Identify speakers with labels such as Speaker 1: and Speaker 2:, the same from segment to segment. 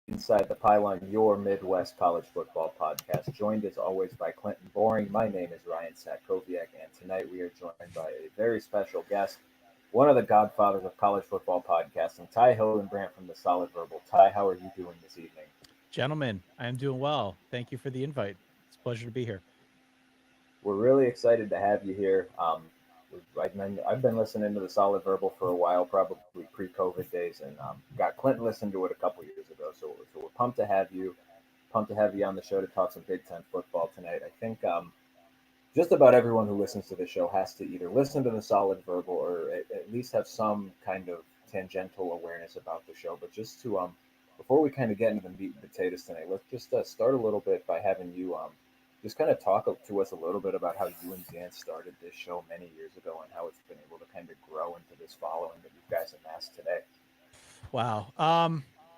Speaker 1: Inside the Pylon, your Midwest college football podcast, joined as always by Clinton Boring. My name is Ryan Sakoviak, and tonight we are joined by a very special guest, one of the godfathers of college football podcasting, Ty Hildenbrandt from the Solid Verbal. Ty, how are you doing this evening?
Speaker 2: Gentlemen, I am doing well. Thank you for the invite. It's a pleasure to be here.
Speaker 1: We're really excited to have you here. I've been listening to the Solid Verbal for a while, probably pre-COVID days, and got Clinton listened to it a couple years ago. So we're pumped to have you. Pumped to have you on the show to talk some Big Ten football tonight. I think just about everyone who listens to the show has to either listen to the Solid Verbal or at least have some kind of tangential awareness about the show. But just to before we kind of get into the meat and potatoes tonight, let's just start a little bit by having you just kind of talk to us a little bit about how you and Dan started this show many years ago and how it's been able to kind of grow into this following that you guys amassed today.
Speaker 2: Wow.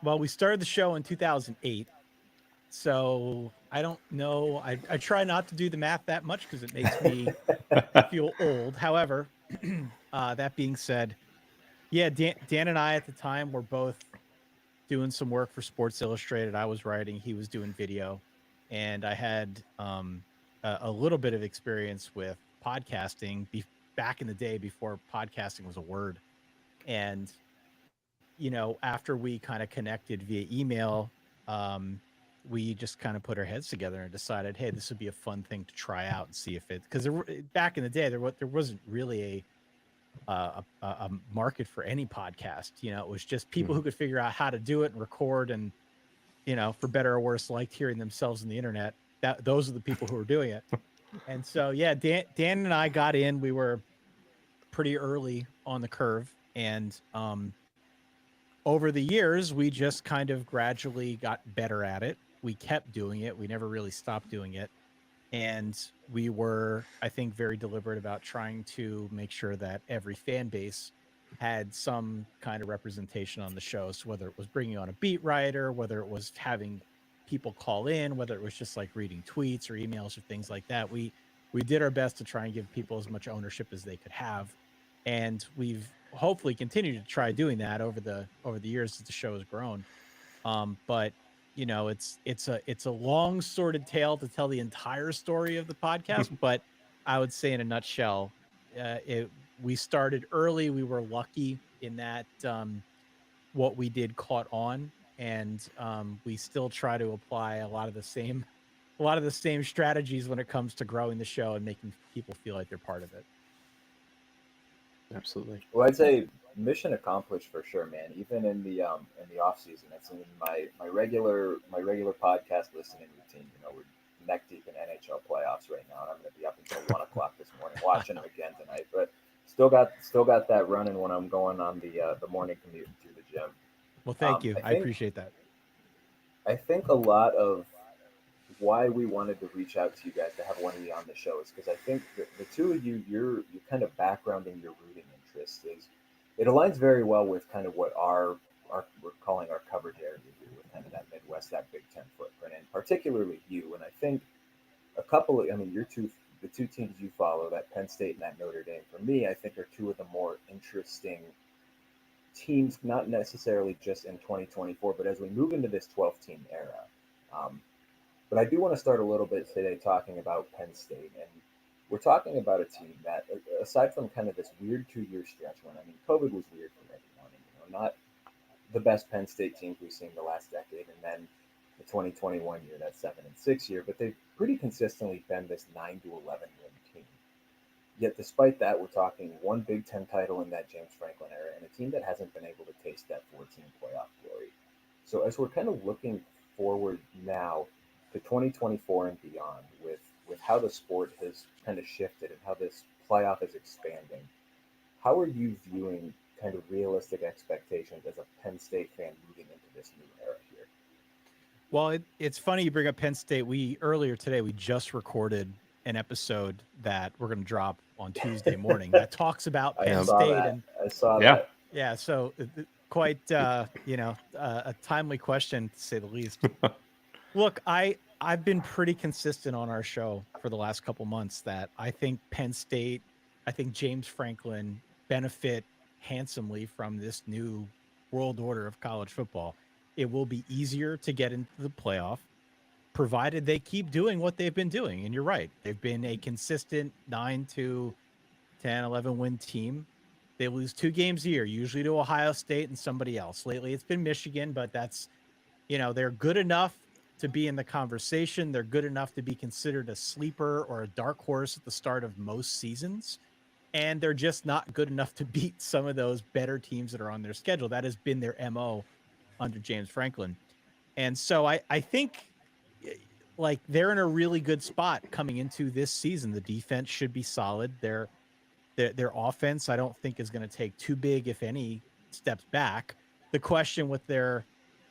Speaker 2: Well, we started the show in 2008. So I don't know. I try not to do the math that much because it makes me feel old. However, that being said, yeah, Dan and I at the time were both doing some work for Sports Illustrated. I was writing, he was doing video, and I had a little bit of experience with podcasting back in the day before podcasting was a word. And after we kind of connected via email, we just kind of put our heads together and decided, hey, this would be a fun thing to try out and see if it, because back in the day there wasn't really a market for any podcast. It was just people who could figure out how to do it and record, and for better or worse, liked hearing themselves on the internet. Those are the people who were doing it. And so, yeah, Dan and I got in. We were pretty early on the curve, and over the years, we just kind of gradually got better at it. We kept doing it. We never really stopped doing it. And we were, I think, very deliberate about trying to make sure that every fan base had some kind of representation on the show. So whether it was bringing on a beat writer, whether it was having people call in, whether it was just like reading tweets or emails or things like that, we did our best to try and give people as much ownership as they could have. And we've hopefully continued to try doing that over the years as the show has grown. But it's a long sordid tale to tell the entire story of the podcast. But I would say in a nutshell, we started early. We were lucky in that what we did caught on, and we still try to apply a lot of the same strategies when it comes to growing the show and making people feel like they're part of it.
Speaker 3: Absolutely.
Speaker 1: Well, I'd say mission accomplished for sure, man. Even in the off season, it's in my regular podcast listening routine. We're neck deep in NHL playoffs right now, and I'm going to be up until 1 o'clock this morning watching them again tonight. But still got that running when I'm going on the morning commute to the gym.
Speaker 2: Well, thank you.
Speaker 1: I
Speaker 2: I
Speaker 1: think
Speaker 2: appreciate that.
Speaker 1: I think a lot of why we wanted to reach out to you guys to have one of you on the show is because I think the two of you, your kind of background and your rooting interest is it aligns very well with kind of what our we're calling our coverage area here with kind of that Midwest, that Big Ten footprint, and particularly you. And I think I mean, the two teams you follow, that Penn State and that Notre Dame, for me, I think are two of the more interesting teams, not necessarily just in 2024, but as we move into this 12 team era. Um, but I do want to start a little bit today talking about Penn State. And we're talking about a team that, aside from kind of this weird 2 year stretch when, I mean, COVID was weird for everyone. And, not the best Penn State teams we've seen the last decade. And then the 2021 year, that 7-6 year. But they've pretty consistently been this 9-11 win team. Yet, despite that, we're talking one Big Ten title in that James Franklin era and a team that hasn't been able to taste that 14 playoff glory. So, as we're kind of looking forward now to 2024 and beyond, with how the sport has kind of shifted and how this playoff is expanding, how are you viewing kind of realistic expectations as a Penn State fan moving into this new era here?
Speaker 2: Well, it's funny you bring up Penn State. Earlier today we just recorded an episode that we're going to drop on Tuesday morning that talks about
Speaker 1: I
Speaker 2: Penn
Speaker 1: saw
Speaker 2: State.
Speaker 1: that.
Speaker 2: And
Speaker 1: I saw
Speaker 3: Yeah.
Speaker 1: that.
Speaker 2: yeah, so quite a timely question to say the least. Look, I've been pretty consistent on our show for the last couple months that I think Penn State, I think James Franklin benefit handsomely from this new world order of college football. it will be easier to get into the playoff, provided they keep doing what they've been doing. And you're right. They've been a consistent 9 to 10, 11 win team. They lose 2 games a year, usually to Ohio State and somebody else. Lately, it's been Michigan, but that's, they're good enough to be in the conversation. They're good enough to be considered a sleeper or a dark horse at the start of most seasons. And they're just not good enough to beat some of those better teams that are on their schedule. That has been their MO under James Franklin. And so I think like they're in a really good spot coming into this season. The defense should be solid. Their offense, I don't think, is going to take too big, if any, steps back. The question with their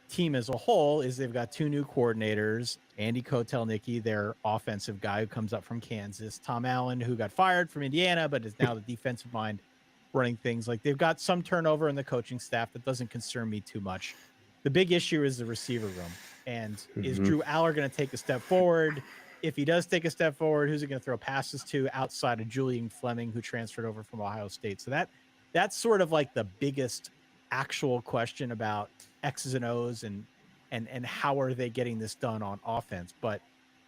Speaker 2: team as a whole is they've got 2 new coordinators, Andy Kotelnicki, their offensive guy who comes up from Kansas, Tom Allen, who got fired from Indiana, but is now the defensive mind running things. Like, they've got some turnover in the coaching staff that doesn't concern me too much. The big issue is the receiver room. And is Drew Aller going to take a step forward? If he does take a step forward, who's he going to throw passes to outside of Julian Fleming, who transferred over from Ohio State? So that's sort of like the biggest actual question about X's and O's and how are they getting this done on offense. But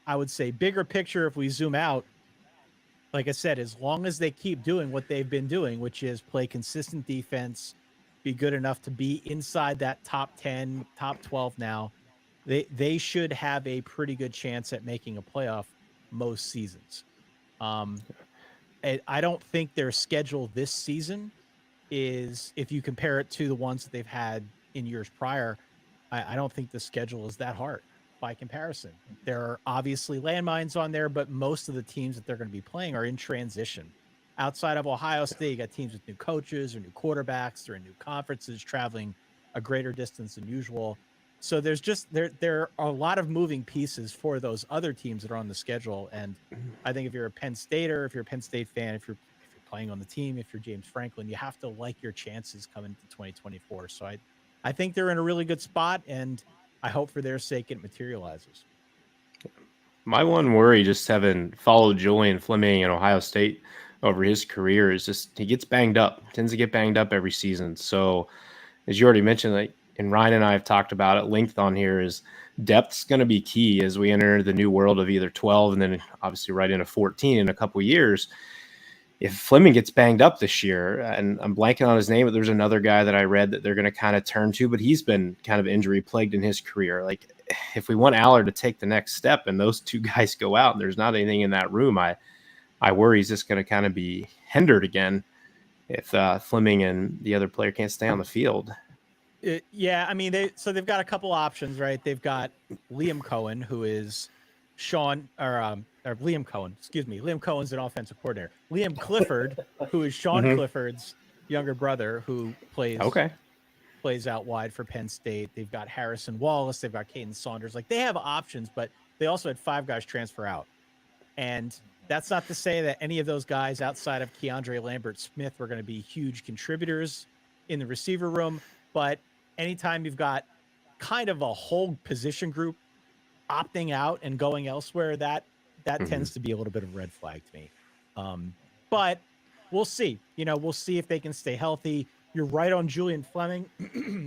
Speaker 2: I would say bigger picture, if we zoom out, like I said, as long as they keep doing what they've been doing, which is play consistent defense, be good enough to be inside that top 10, top 12 now, they should have a pretty good chance at making a playoff most seasons. I don't think their schedule this season is, if you compare it to the ones that they've had in years prior, I don't think the schedule is that hard by comparison. There are obviously landmines on there, but most of the teams that they're going to be playing are in transition. Outside of Ohio State, you got teams with new coaches or new quarterbacks. They're in new conferences, traveling a greater distance than usual. So there's just there are a lot of moving pieces for those other teams that are on the schedule. And I think if you're a Penn Stater, if you're a Penn State fan, if you're playing on the team, if you're James Franklin, you have to like your chances coming into 2024. So I think they're in a really good spot, and I hope for their sake it materializes.
Speaker 3: My one worry, just having followed Julian Fleming in Ohio State over his career, is just he gets banged up, tends to get banged up every season. So as you already mentioned, like, and Ryan and I have talked about at length on here, is depth's going to be key as we enter the new world of either 12 and then obviously right into 14 in a couple of years. If Fleming gets banged up this year, and I'm blanking on his name, but there's another guy that I read that they're going to kind of turn to, but he's been kind of injury plagued in his career. Like, if we want Aller to take the next step and those 2 guys go out and there's not anything in that room, I worry he's just going to kind of be hindered again if Fleming and the other player can't stay on the field.
Speaker 2: Yeah, I mean, they've got a couple options, right? They've got Liam Cohen, who is Liam Cohen. Excuse me, Liam Cohen's an offensive coordinator. Liam Clifford, who is Sean Clifford's younger brother, who plays out wide for Penn State. They've got Harrison Wallace. They've got Caden Saunders. Like, they have options, but they also had 5 guys transfer out, and that's not to say that any of those guys outside of Keandre Lambert-Smith were going to be huge contributors in the receiver room, but anytime you've got kind of a whole position group opting out and going elsewhere, that tends to be a little bit of a red flag to me. But we'll see. We'll see if they can stay healthy. You're right on Julian Fleming.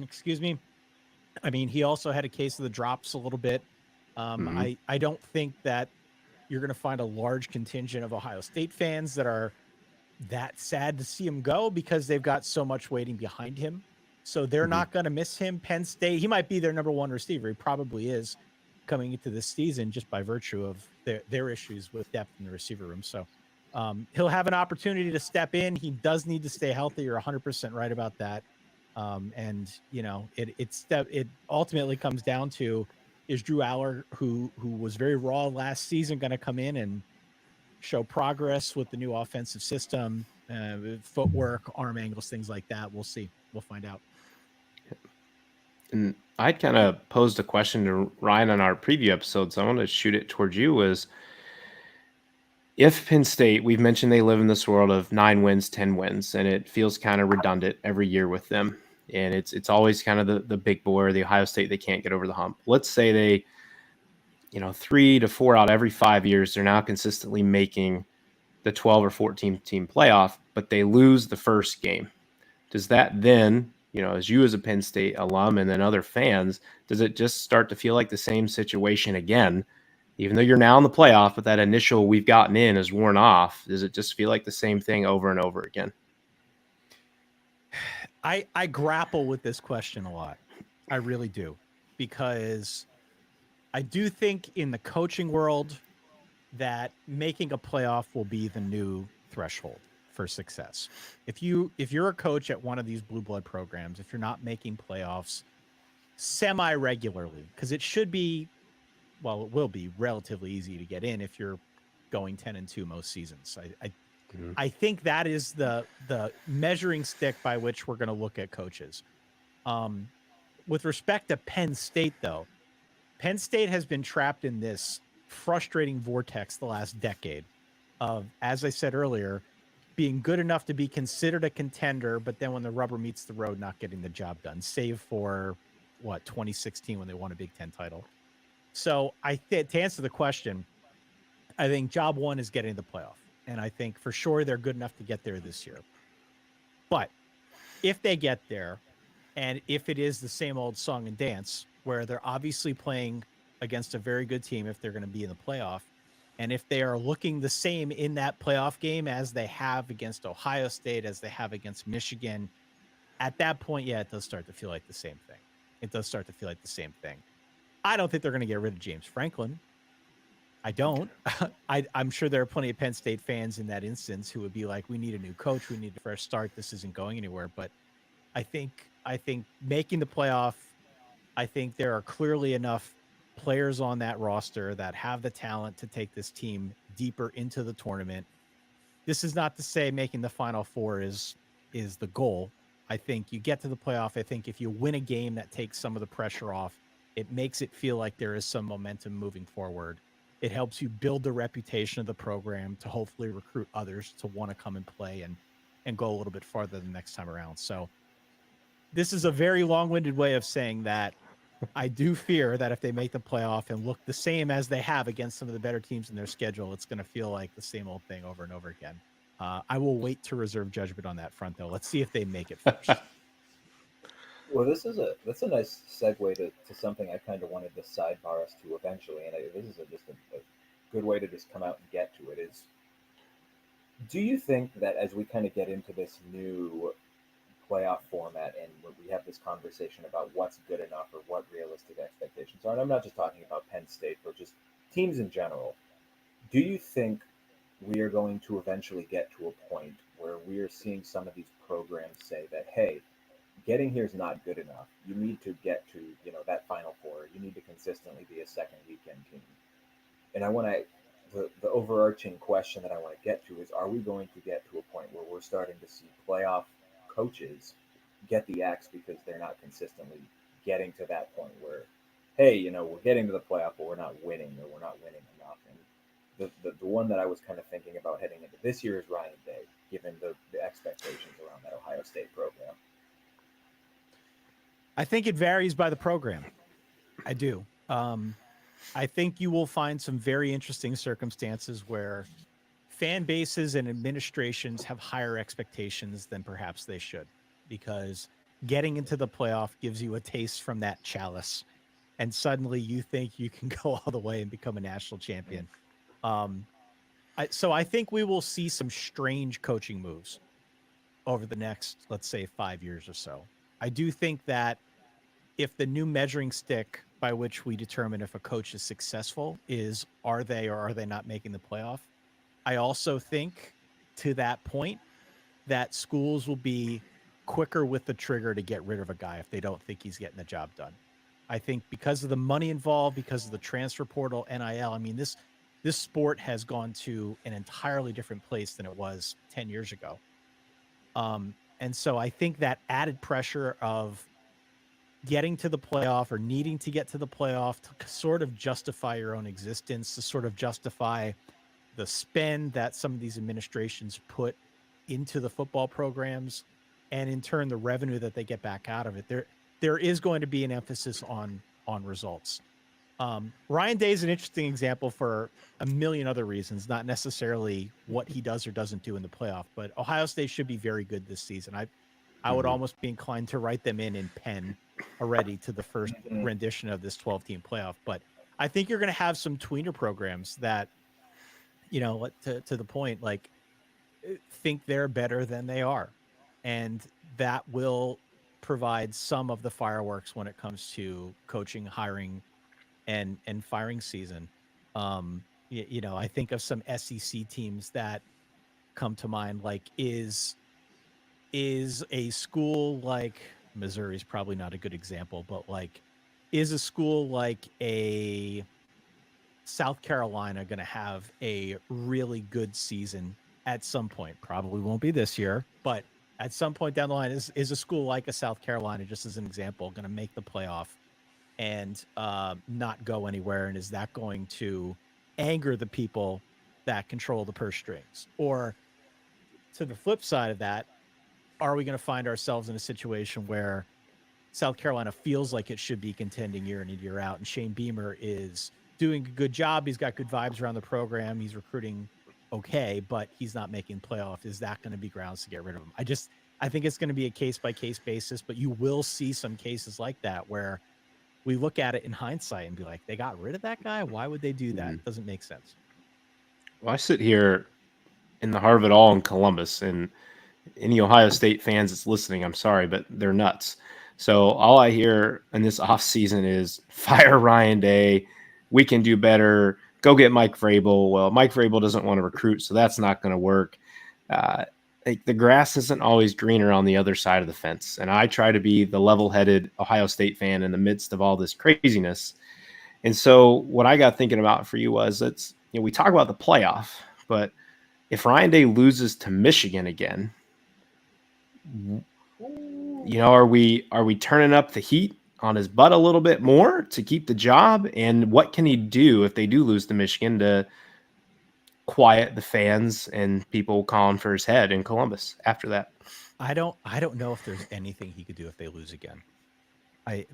Speaker 2: Excuse me. I mean, he also had a case of the drops a little bit. I don't think that you're going to find a large contingent of Ohio State fans that are that sad to see him go, because they've got so much waiting behind him. So they're not going to miss him. Penn State, he might be their number 1 receiver. He probably is coming into this season, just by virtue of their issues with depth in the receiver room. So he'll have an opportunity to step in. He does need to stay healthy. You're 100% right about that. And it ultimately comes down to, is Drew Aller, who was very raw last season, going to come in and show progress with the new offensive system, footwork, arm angles, things like that? We'll see. We'll find out.
Speaker 3: And I'd kind of posed a question to Ryan on our preview episode, so I want to shoot it towards you. Was, if Penn State, we've mentioned they live in this world of 9 wins, 10 wins, and it feels kind of redundant every year with them. And it's always kind of the big boy, or the Ohio State they can't get over the hump. Let's say they, 3 to 4 out every 5 years, they're now consistently making the 12 or 14 team playoff, but they lose the first game. Does that then as you as a Penn State alum and then other fans, does it just start to feel like the same situation again? Even though you're now in the playoff, but that initial we've gotten in is worn off, does it just feel like the same thing over and over again?
Speaker 2: I grapple with this question a lot. I really do, because I do think in the coaching world that making a playoff will be the new threshold for success. If you're a coach at one of these blue blood programs, if you're not making playoffs semi regularly, because it should be, well, it will be relatively easy to get in if you're going 10-2 most seasons. I think that is the measuring stick by which we're going to look at coaches. With respect to Penn State, though, Penn State has been trapped in this frustrating vortex the last decade of, as I said earlier, being good enough to be considered a contender, but then when the rubber meets the road, not getting the job done, save for 2016 when they won a Big Ten title. So to answer the question, I think job one is getting the playoff. And I think for sure they're good enough to get there this year. But if they get there, and if it is the same old song and dance, where they're obviously playing against a very good team if they're going to be in the playoff, and if they are looking the same in that playoff game as they have against Ohio State, as they have against Michigan, at that point, yeah, it does start to feel like the same thing. It does start to feel like the same thing. I don't think they're going to get rid of James Franklin. I don't. I'm sure there are plenty of Penn State fans in that instance who would be like, we need a new coach. We need a fresh start. This isn't going anywhere. But I think making the playoff, I think there are clearly enough players on that roster that have the talent to take this team deeper into the tournament. This is not to say making the Final Four is the goal. I think you get to the playoff. I think if you win a game that takes some of the pressure off, it makes it feel like there is some momentum moving forward. It helps you build the reputation of the program to hopefully recruit others to want to come and play and go a little bit farther the next time around. So this is a very long-winded way of saying that I do fear that if they make the playoff and look the same as they have against some of the better teams in their schedule, it's going to feel like the same old thing over and over again. I will wait to reserve judgment on that front, though. Let's see if they make it first.
Speaker 1: Well, that's a nice segue to something I kind of wanted to sidebar us to eventually, and this is just a good way to just come out and get to it. Is, do you think that as we kind of get into this new playoff format and when we have this conversation about what's good enough or what realistic expectations are, and I'm not just talking about Penn State, but just teams in general, do you think we are going to eventually get to a point where we are seeing some of these programs say that, hey, getting here is not good enough. You need to get to, that Final Four. You need to consistently be a second weekend team. And the overarching question that I want to get to is, are we going to get to a point where we're starting to see playoff coaches get the axe because they're not consistently getting to that point where, hey, we're getting to the playoff, but we're not winning, or we're not winning enough. And the one that I was kind of thinking about heading into this year is Ryan Day, given the expectations around that Ohio State program.
Speaker 2: I think it varies by the program. I do. I think you will find some very interesting circumstances where fan bases and administrations have higher expectations than perhaps they should, because getting into the playoff gives you a taste from that chalice, and suddenly you think you can go all the way and become a national champion. So I think we will see some strange coaching moves over the next, let's say, 5 years or so. I do think that if the new measuring stick by which we determine if a coach is successful is, are they or are they not making the playoff, I also think to that point that schools will be quicker with the trigger to get rid of a guy if they don't think he's getting the job done. I think because of the money involved, because of the transfer portal, NIL, I mean, this sport has gone to an entirely different place than it was 10 years ago. And so I think that added pressure of getting to the playoff or needing to get to the playoff to sort of justify your own existence, to sort of justify the spend that some of these administrations put into the football programs, and in turn the revenue that they get back out of it, there is going to be an emphasis on results. Ryan Day is an interesting example for a million other reasons, not necessarily what he does or doesn't do in the playoff, but Ohio State should be very good this season. I would almost be inclined to write them in Penn already to the first
Speaker 1: Mhm.
Speaker 2: rendition of this 12-team playoff. But I think you're going to have some tweener programs that, to the point, like, think they're better than they are. And that will provide some of the fireworks when it comes to coaching, hiring, and firing season. I think of some SEC teams that come to mind, like is a school like Missouri's probably not a good example, but like is a school like a South Carolina going to have a really good season at some point? Probably won't be this year, but at some point down the line, is a school like a South Carolina, just as an example, going to make the playoff and not go anywhere? And is that going to anger the people that control the purse strings? Or to the flip side of that, are we going to find ourselves in a situation where South Carolina feels like it should be contending year in and year out, and Shane Beamer is doing a good job? He's got good vibes around the program. He's recruiting okay, but he's not making playoff. Is that going to be grounds to get rid of him? I think it's going to be a case by case basis, but you will see some cases like that where we look at it in hindsight and be like, they got rid of that guy. Why would they do that? It doesn't make sense.
Speaker 3: Well, I sit here in the heart of it all in Columbus, and any Ohio State fans that's listening, I'm sorry, but they're nuts. So all I hear in this offseason is fire Ryan Day. We can do better. Go get Mike Vrabel. Well, Mike Vrabel doesn't want to recruit, so that's not going to work. Like the grass isn't always greener on the other side of the fence. And I try to be the level-headed Ohio State fan in the midst of all this craziness. And so what I got thinking about for you was we talk about the playoff, but if Ryan Day loses to Michigan again, are we turning up the heat on his butt a little bit more to keep the job? And what can he do if they do lose to Michigan to quiet the fans and people calling for his head in Columbus after that?
Speaker 2: I don't know if there's anything he could do if they lose again.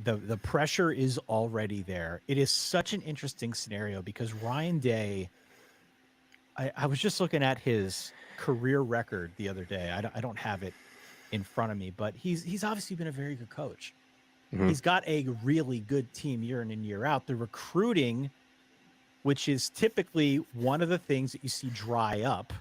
Speaker 2: The pressure is already there. It is such an interesting scenario because Ryan Day, I was just looking at his career record the other day. I don't have it in front of me, but he's obviously been a very good coach. He's got a really good team year in and year out. The recruiting, which is typically one of the things that you see dry up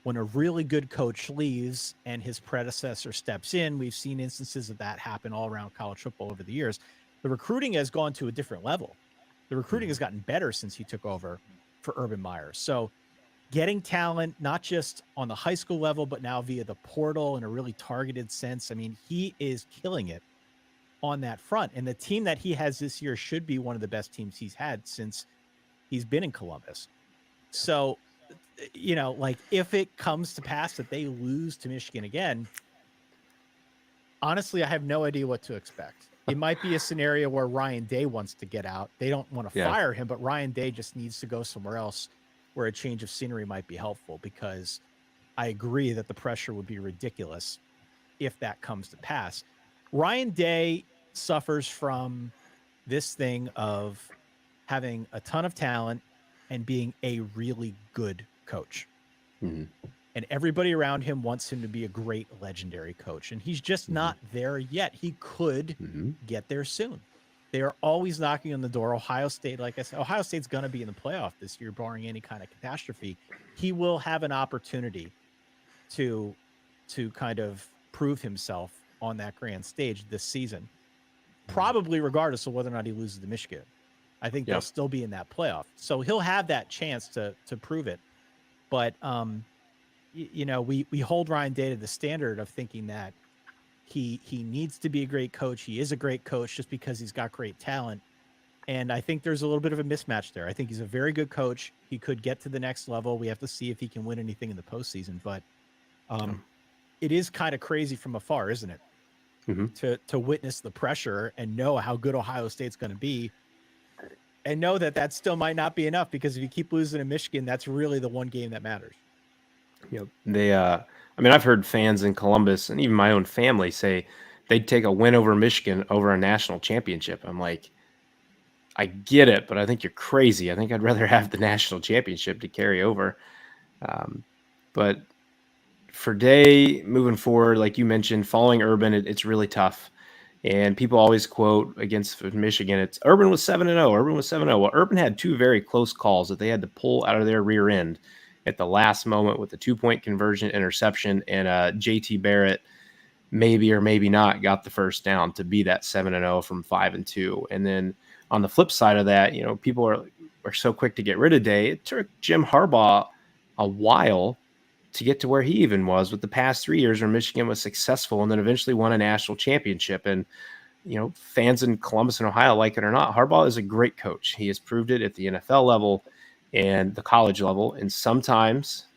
Speaker 2: when a really good coach leaves and his predecessor steps in. We've seen instances of that happen all around college football over the years. The recruiting has gone to a different level. The recruiting has gotten better since he took over for Urban Meyer. So getting talent, not just on the high school level, but now via the portal in a really targeted sense. I mean, he is killing it on that front. And the team that he has this year should be one of the best teams he's had since he's been in Columbus. So, like if it comes to pass that they lose to Michigan again, honestly, I have no idea what to expect. It might be a scenario where Ryan Day wants to get out. They don't want to fire him, but Ryan Day just needs to go somewhere else where a change of scenery might be helpful, because I agree that the pressure would be ridiculous if that comes to pass. Ryan Day suffers from this thing of having a ton of talent and being a really good coach. And everybody around him wants him to be a great legendary coach. And he's just not there yet. He could get there soon. They are always knocking on the door. Ohio State, like I said, Ohio State's going to be in the playoff this year, barring any kind of catastrophe. He will have an opportunity to kind of prove himself on that grand stage this season, probably regardless of whether or not he loses to Michigan. I think they'll still be in that playoff. So he'll have that chance to prove it. But, we hold Ryan Day to the standard of thinking that he needs to be a great coach. He is a great coach just because he's got great talent. And I think there's a little bit of a mismatch there. I think he's a very good coach. He could get to the next level. We have to see if he can win anything in the postseason. But it is kind of crazy from afar, isn't it? To witness the pressure and know how good Ohio State's going to be, and know that still might not be enough, because if you keep losing to Michigan, that's really the one game that matters.
Speaker 3: I've heard fans in Columbus and even my own family say they'd take a win over Michigan over a national championship. I'm like, I get it, but I think you're crazy. I think I'd rather have the national championship to carry over. But for Day moving forward, like you mentioned, following Urban, it's really tough. And people always quote against Michigan, it's Urban was 7-0. Urban was 7-0. Well, Urban had two very close calls that they had to pull out of their rear end at the last moment with the 2-point conversion interception, and JT Barrett maybe or maybe not got the first down to be that 7-0 from 5-2. And then on the flip side of that, people are so quick to get rid of Day. It took Jim Harbaugh a while to get to where he even was with the past 3 years where Michigan was successful and then eventually won a national championship. And, fans in Columbus and Ohio, like it or not, Harbaugh is a great coach. He has proved it at the NFL level and the college level. And sometimes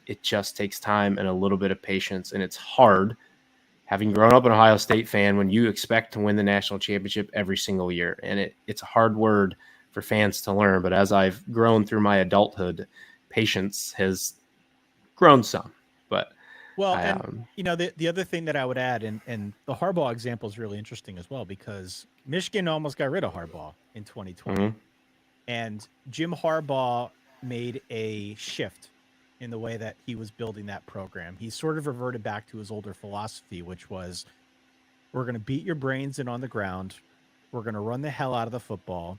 Speaker 3: it just takes time and a little bit of patience. And it's hard, having grown up an Ohio State fan, when you expect to win the national championship every single year. And it's a hard word for fans to learn. But as I've grown through my adulthood, patience has grown some. But
Speaker 2: Well, and the other thing that I would add, and the Harbaugh example is really interesting as well, because Michigan almost got rid of Harbaugh in 2020.
Speaker 3: Mhm.
Speaker 2: And Jim Harbaugh made a shift in the way that he was building that program. He sort of reverted back to his older philosophy, which was, we're going to beat your brains in on the ground. We're going to run the hell out of the football.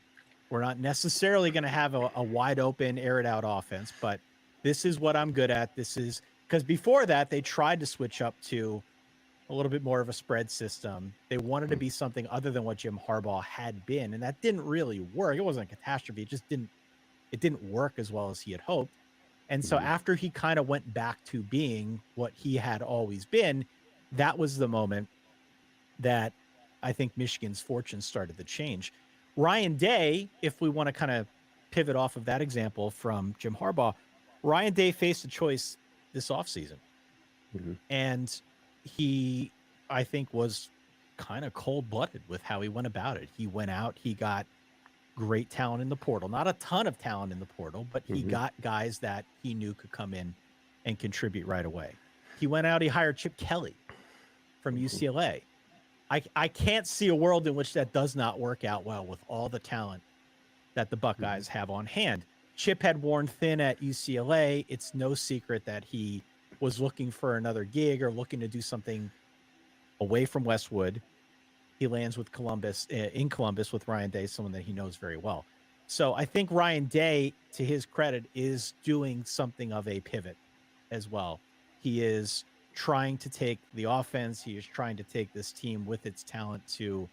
Speaker 2: We're not necessarily going to have a wide open, air it out offense, but this is what I'm good at. This is because before that, they tried to switch up to a little bit more of a spread system. They wanted to be something other than what Jim Harbaugh had been, and that didn't really work. It wasn't a catastrophe. It didn't work as well as he had hoped. And so after he kind of went back to being what he had always been, that was the moment that I think Michigan's fortunes started to change. Ryan Day, if we want to kind of pivot off of that example from Jim Harbaugh, Ryan Day faced a choice this offseason. And he, I think, was kind of cold-blooded with how he went about it. He went out, he got great talent in the portal. Not a ton of talent in the portal, but he got guys that he knew could come in and contribute right away. He went out, he hired Chip Kelly from UCLA. I can't see a world in which that does not work out well with all the talent that the Buckeyes have on hand. Chip had worn thin at UCLA. It's no secret that he was looking for another gig or looking to do something away from Westwood. He lands with in Columbus with Ryan Day, someone that he knows very well. So I think Ryan Day, to his credit, is doing something of a pivot as well. He is trying to take the offense. He is trying to take this team with its talent to,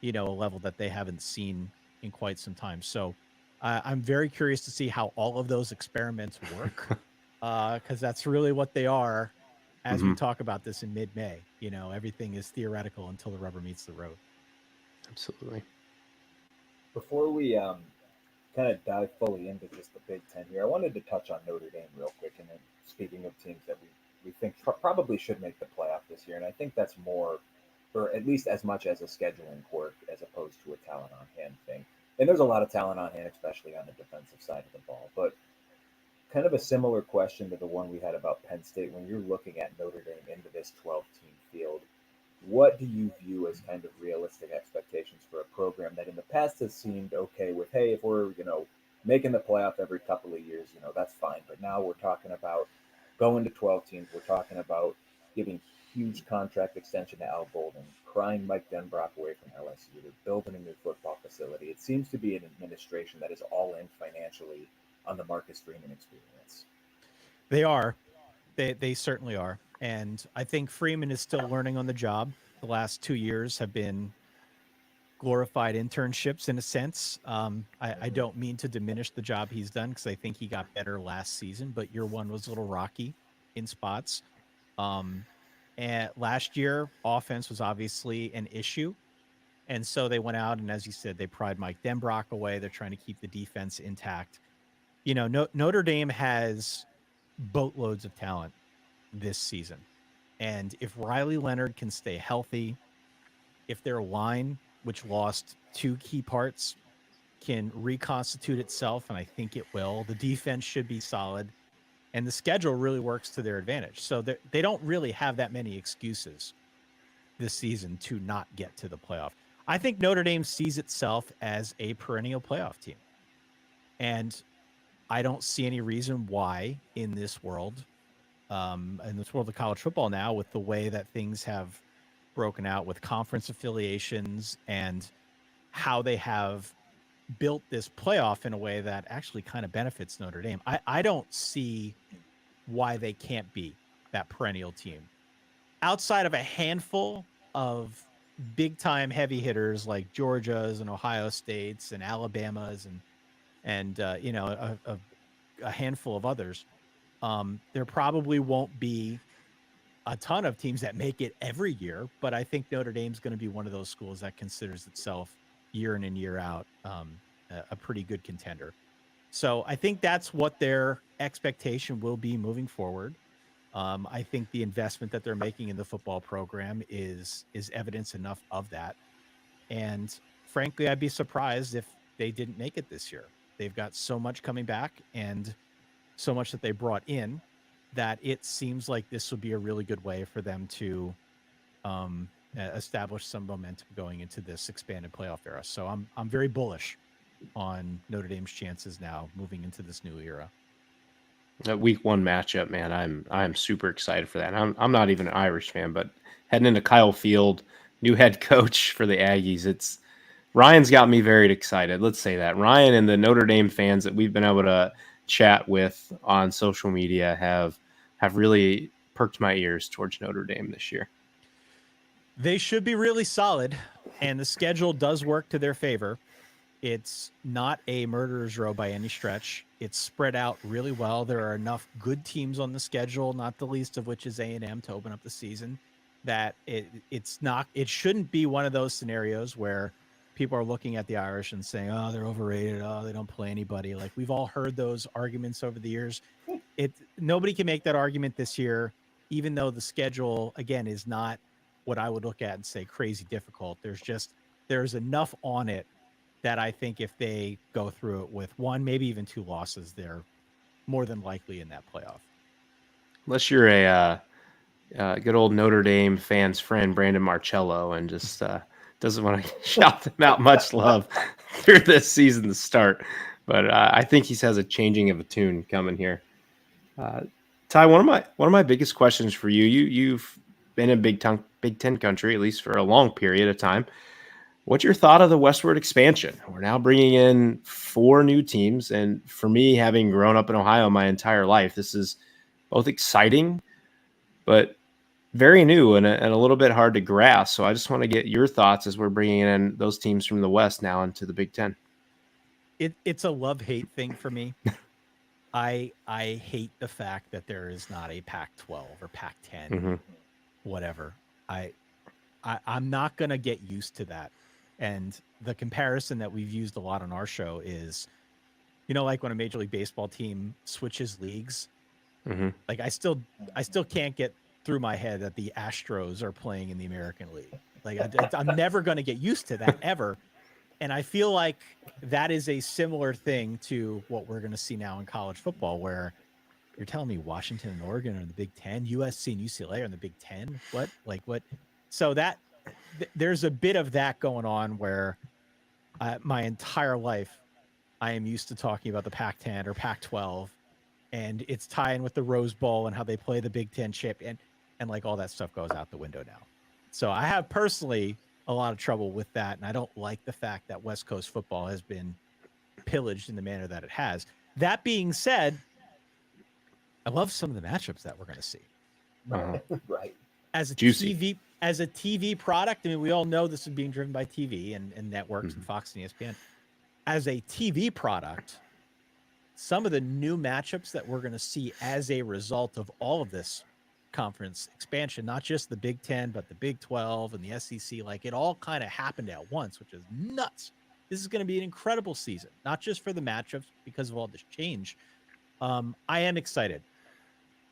Speaker 2: a level that they haven't seen in quite some time. So I'm very curious to see how all of those experiments work, because that's really what they are. As we talk about this in mid-May, everything is theoretical until the rubber meets the road.
Speaker 3: Absolutely.
Speaker 1: Before we kind of dive fully into just the Big Ten here, I wanted to touch on Notre Dame real quick. And then speaking of teams that we think probably should make the playoff this year, and I think that's more, or at least as much as a scheduling quirk as opposed to a talent on hand thing. And there's a lot of talent on hand, especially on the defensive side of the ball. But kind of a similar question to the one we had about Penn State. When you're looking at Notre Dame into this 12-team field, what do you view as kind of realistic expectations for a program that in the past has seemed okay with, hey, if we're, making the playoff every couple of years, that's fine. But now we're talking about going to 12 teams. We're talking about giving huge contract extension to Al Bolden, crying Mike Denbrock away from LSU. They're building a new football facility. It seems to be an administration that is all in financially on the Marcus Freeman experience.
Speaker 2: They are. They certainly are. And I think Freeman is still learning on the job. The last 2 years have been glorified internships in a sense. I don't mean to diminish the job he's done, because I think he got better last season, but year one was a little rocky in spots. And last year, offense was obviously an issue. And so they went out, and as you said, they pried Mike Denbrock away. They're trying to keep the defense intact. Notre Dame has boatloads of talent this season. And if Riley Leonard can stay healthy, if their line, which lost two key parts, can reconstitute itself, and I think it will, the defense should be solid, and the schedule really works to their advantage. So they don't really have that many excuses this season to not get to the playoff. I think Notre Dame sees itself as a perennial playoff team. And I don't see any reason why in this world in this world of college football now, with the way that things have broken out with conference affiliations and how they have built this playoff in a way that actually kind of benefits Notre Dame. I don't see why they can't be that perennial team outside of a handful of big time heavy hitters like Georgia's and Ohio State's and Alabama's and a handful of others. There probably won't be a ton of teams that make it every year, but I think Notre Dame's going to be one of those schools that considers itself year in and year out a pretty good contender. So I think that's what their expectation will be moving forward. I think the investment that they're making in the football program is evidence enough of that. And frankly, I'd be surprised if they didn't make it this year. They've got so much coming back and so much that they brought in that it seems like this would be a really good way for them to establish some momentum going into this expanded playoff era. So I'm very bullish on Notre Dame's chances now moving into this new era.
Speaker 3: That week 1 matchup, man, I'm super excited for that. I'm not even an Irish fan, but heading into Kyle Field, new head coach for the Aggies, Ryan's got me very excited. Let's say that Ryan and the Notre Dame fans that we've been able to chat with on social media have really perked my ears towards Notre Dame this year.
Speaker 2: They should be really solid, and the schedule does work to their favor. It's not a murderer's row by any stretch. It's spread out really well. There are enough good teams on the schedule, not the least of which is A&M, to open up the season, that it shouldn't be one of those scenarios where people are looking at the Irish and saying, oh, they're overrated. Oh, they don't play anybody. Like, we've all heard those arguments over the years. Nobody can make that argument this year, even though the schedule, again, is not what I would look at and say crazy difficult. There's enough on it that I think if they go through it with 1, maybe even 2 losses, they're more than likely in that playoff.
Speaker 3: Unless you're a good old Notre Dame fan's friend, Brandon Marcello, and just doesn't want to shout them out much love through this season to start. But I think he has a changing of a tune coming here. Ty, one of my biggest questions for you, you've been in Big Ten country, at least for a long period of time. What's your thought of the westward expansion? We're now bringing in 4 new teams. And for me, having grown up in Ohio my entire life, this is both exciting, but very new and a little bit hard to grasp. So I just want to get your thoughts as we're bringing in those teams from the West now into the Big Ten.
Speaker 2: It's a love-hate thing for me. I hate the fact that there is not a Pac-12 or Pac-10, whatever. I'm not going to get used to that. And the comparison that we've used a lot on our show is, like when a Major League Baseball team switches leagues, like I still can't get through my head that the Astros are playing in the American League. Like I'm never going to get used to that ever. And I feel like that is a similar thing to what we're going to see now in college football, where you're telling me Washington and Oregon are in the Big Ten, USC and UCLA are in the Big Ten. What? So there's a bit of that going on where my entire life I am used to talking about the Pac-10 or Pac-12, and it's tying with the Rose Bowl and how they play the Big Ten chip, and like all that stuff goes out the window now. So I have personally a lot of trouble with that, and I don't like the fact that West Coast football has been pillaged in the manner that it has. That being said, I love some of the matchups that we're going to see.
Speaker 1: Right.
Speaker 2: As a
Speaker 3: Juicy.
Speaker 2: TV product, I mean, we all know this is being driven by TV and networks and Fox and ESPN. As a TV product, some of the new matchups that we're going to see as a result of all of this conference expansion, not just the Big Ten, but the Big 12 and the SEC, like it all kind of happened at once, which is nuts. This is going to be an incredible season, not just for the matchups because of all this change. I am excited.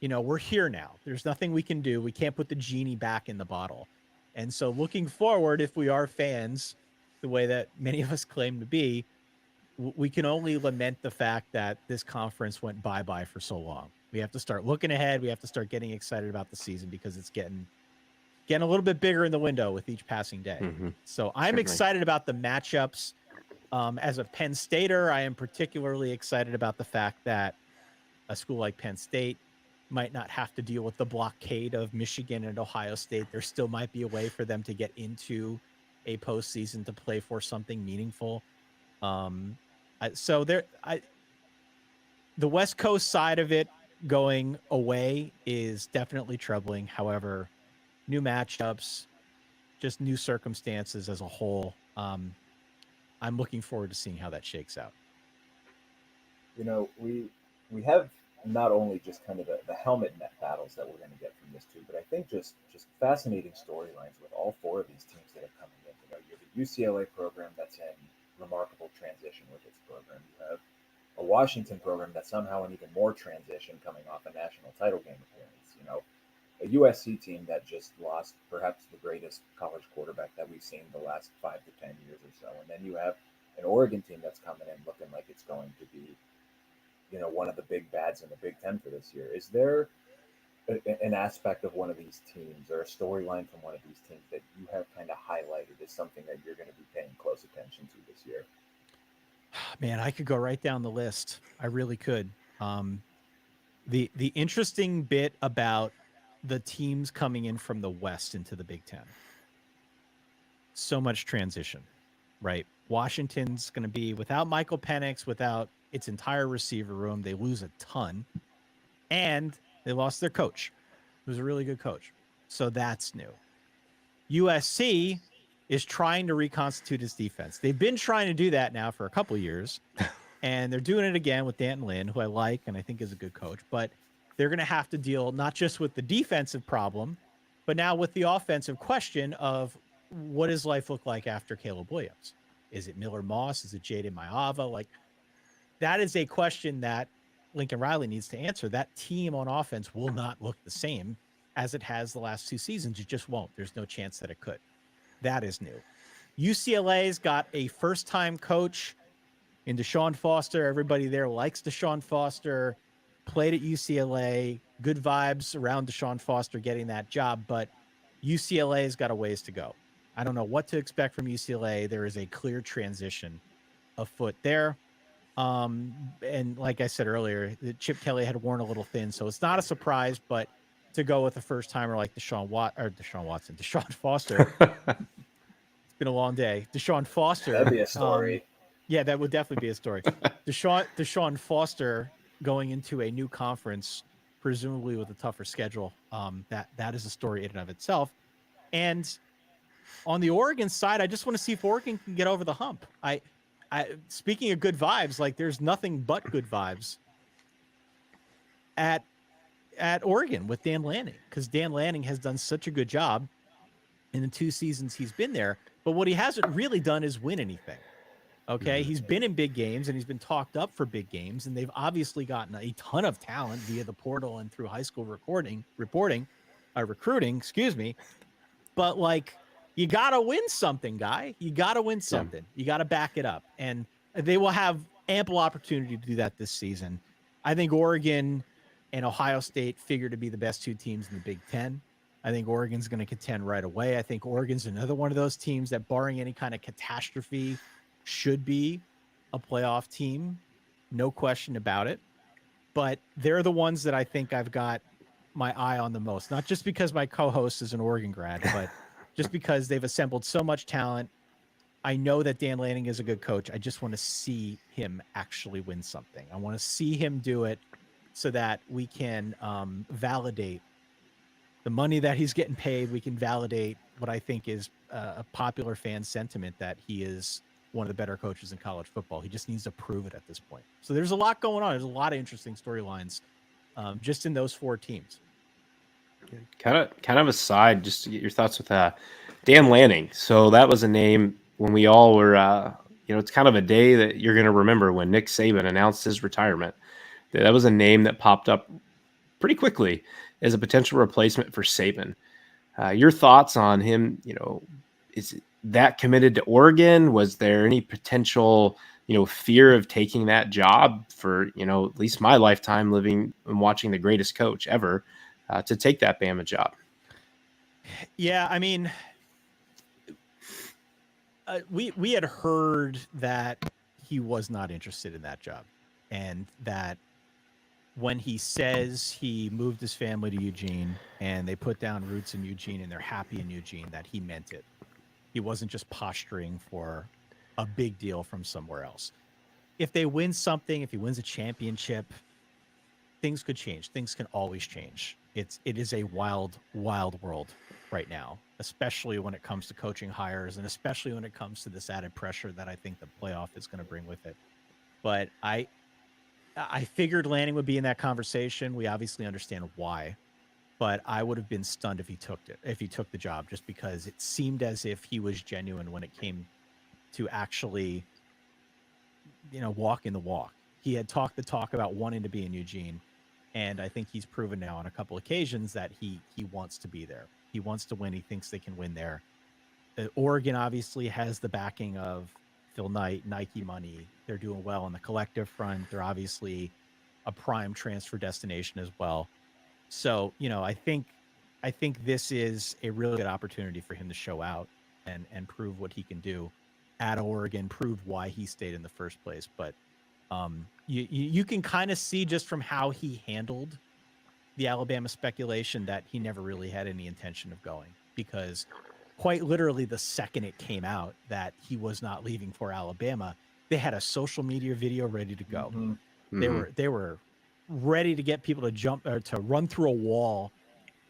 Speaker 2: We're here now. There's nothing we can do. We can't put the genie back in the bottle. And so looking forward, if we are fans, the way that many of us claim to be, we can only lament the fact that this conference went bye-bye for so long. We have to start looking ahead. We have to start getting excited about the season because it's getting a little bit bigger in the window with each passing day. So I'm excited about the matchups. As a Penn Stater, I am particularly excited about the fact that a school like Penn State might not have to deal with the blockade of Michigan and Ohio State. There still might be a way for them to get into a postseason to play for something meaningful. So the West Coast side of it going away is definitely troubling. However, new matchups, just new circumstances as a whole. I'm looking forward to seeing how that shakes out.
Speaker 1: You know, we have not only just kind of the helmet net battles that we're going to get from this too, but I think just fascinating storylines with all four of these teams that are coming in. You know, you have a UCLA program that's in remarkable transition with its program. You have a Washington program that's somehow in even more transition coming off a national title game appearance. You know, a USC team that just lost perhaps the greatest college quarterback that we've seen the last 5 to 10 years or so. And then you have an Oregon team that's coming in looking like it's going to be, you know, one of the big bads in the Big Ten for this year. Is there an aspect of one of these teams or a storyline from one of these teams that you have kind of highlighted as something that you're going to be paying close attention to this year?
Speaker 2: Man, I could go right down the list. I really could. The interesting bit about the teams coming in from the West into the Big Ten, so much transition, right? Washington's going to be without Michael Penix, without its entire receiver room. They lose a ton, and they lost their coach, who was a really good coach. So that's new. USC is trying to reconstitute its defense. They've been trying to do that now for a couple of years, and they're doing it again with Dan Lin, who I like and I think is a good coach. But they're going to have to deal not just with the defensive problem, but now with the offensive question of what does life look like after Caleb Williams? Is it Miller Moss? Is it Jaden Maiava? Like, that is a question that Lincoln Riley needs to answer. That team on offense will not look the same as it has the last 2 seasons. It just won't. There's no chance that it could. That is new. UCLA's got a first-time coach in Deshaun Foster. Everybody there likes Deshaun Foster. Played at UCLA. Good vibes around Deshaun Foster getting that job, but UCLA's got a ways to go. I don't know what to expect from UCLA. There is a clear transition afoot there. And like I said earlier, Chip Kelly had worn a little thin, so it's not a surprise, but to go with a first timer like Deshaun Foster, it's been a long day. Deshaun Foster.
Speaker 1: That'd be a story.
Speaker 2: Yeah, that would definitely be a story. Deshaun Foster going into a new conference, presumably with a tougher schedule. That is a story in and of itself. And on the Oregon side, I just want to see if Oregon can get over the hump. Speaking of good vibes, like there's nothing but good vibes at Oregon with Dan Lanning, because Dan Lanning has done such a good job in the 2 seasons he's been there. But what he hasn't really done is win anything. Okay, he's been in big games and he's been talked up for big games, and they've obviously gotten a ton of talent via the portal and through high school recruiting. Excuse me, but like, you got to win something, guy. You got to win something. You got to back it up. And they will have ample opportunity to do that this season. I think Oregon and Ohio State figure to be the best 2 teams in the Big Ten. I think Oregon's going to contend right away. I think Oregon's another one of those teams that, barring any kind of catastrophe, should be a playoff team. No question about it. But they're the ones that I think I've got my eye on the most. Not just because my co-host is an Oregon grad, but just because they've assembled so much talent. I know that Dan Lanning is a good coach. I just want to see him actually win something. I want to see him do it so that we can validate the money that he's getting paid. We can validate what I think is a popular fan sentiment, that he is one of the better coaches in college football. He just needs to prove it at this point. So there's a lot going on. There's a lot of interesting storylines just in those 4 teams.
Speaker 3: Kind of aside, just to get your thoughts with Dan Lanning. So that was a name when we all were, it's kind of a day that you're going to remember when Nick Saban announced his retirement. That was a name that popped up pretty quickly as a potential replacement for Saban. Your thoughts on him? Is that committed to Oregon? Was there any potential, fear of taking that job for, at least my lifetime living and watching the greatest coach ever? To take that Bama job?
Speaker 2: Yeah, I mean, we had heard that he was not interested in that job, and that when he says he moved his family to Eugene and they put down roots in Eugene and they're happy in Eugene, that he meant it. He wasn't just posturing for a big deal from somewhere else. If they win something, if he wins a championship, things could change. Things can always change. It is a wild, wild world right now, especially when it comes to coaching hires and especially when it comes to this added pressure that I think the playoff is going to bring with it. But I figured Lanning would be in that conversation. We obviously understand why, but I would have been stunned if he took the job, just because it seemed as if he was genuine when it came to actually, walking the walk. He had talked the talk about wanting to be in Eugene, and I think he's proven now on a couple occasions that he wants to be there. He wants to win. He thinks they can win there. Oregon obviously has the backing of Phil Knight, Nike money. They're doing well on the collective front. They're obviously a prime transfer destination as well. So, I think this is a really good opportunity for him to show out and prove what he can do at Oregon, prove why he stayed in the first place. But you can kind of see just from how he handled the Alabama speculation that he never really had any intention of going, because quite literally the second it came out that he was not leaving for Alabama, they had a social media video ready to go. They were ready to get people to jump or to run through a wall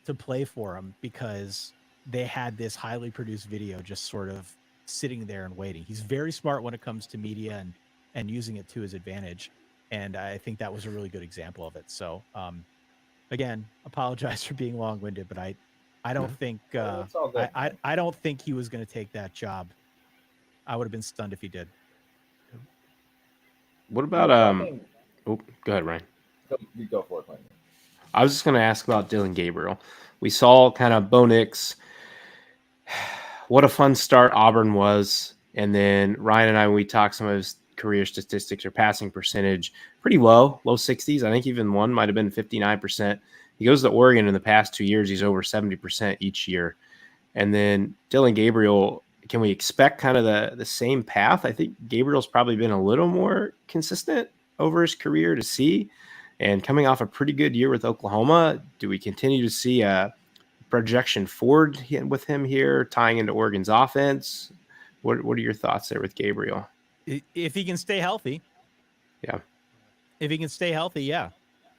Speaker 2: to play for him, because they had this highly produced video just sort of sitting there and waiting. He's very smart when it comes to media and using it to his advantage. And I think that was a really good example of it. So, again, apologize for being long-winded, but I don't think
Speaker 1: It's all good.
Speaker 2: I don't think he was going to take that job. I would have been stunned if he did.
Speaker 3: What about Oh, go ahead, Ryan.
Speaker 1: You go for it, Clinton.
Speaker 3: I was just going to ask about Dylan Gabriel. We saw kind of Bo Nix. What a fun start Auburn was, and then Ryan and I, when we talked, some of his career statistics or passing percentage pretty low 60s. I think even one might have been 59%. He goes to Oregon in the past 2 years. He's over 70% each year. And then Dylan Gabriel, can we expect kind of the same path? I think Gabriel's probably been a little more consistent over his career to see. And coming off a pretty good year with Oklahoma, do we continue to see a projection forward with him here, tying into Oregon's offense? What are your thoughts there with Gabriel?
Speaker 2: If he can stay healthy.
Speaker 3: Yeah.
Speaker 2: If he can stay healthy, yeah.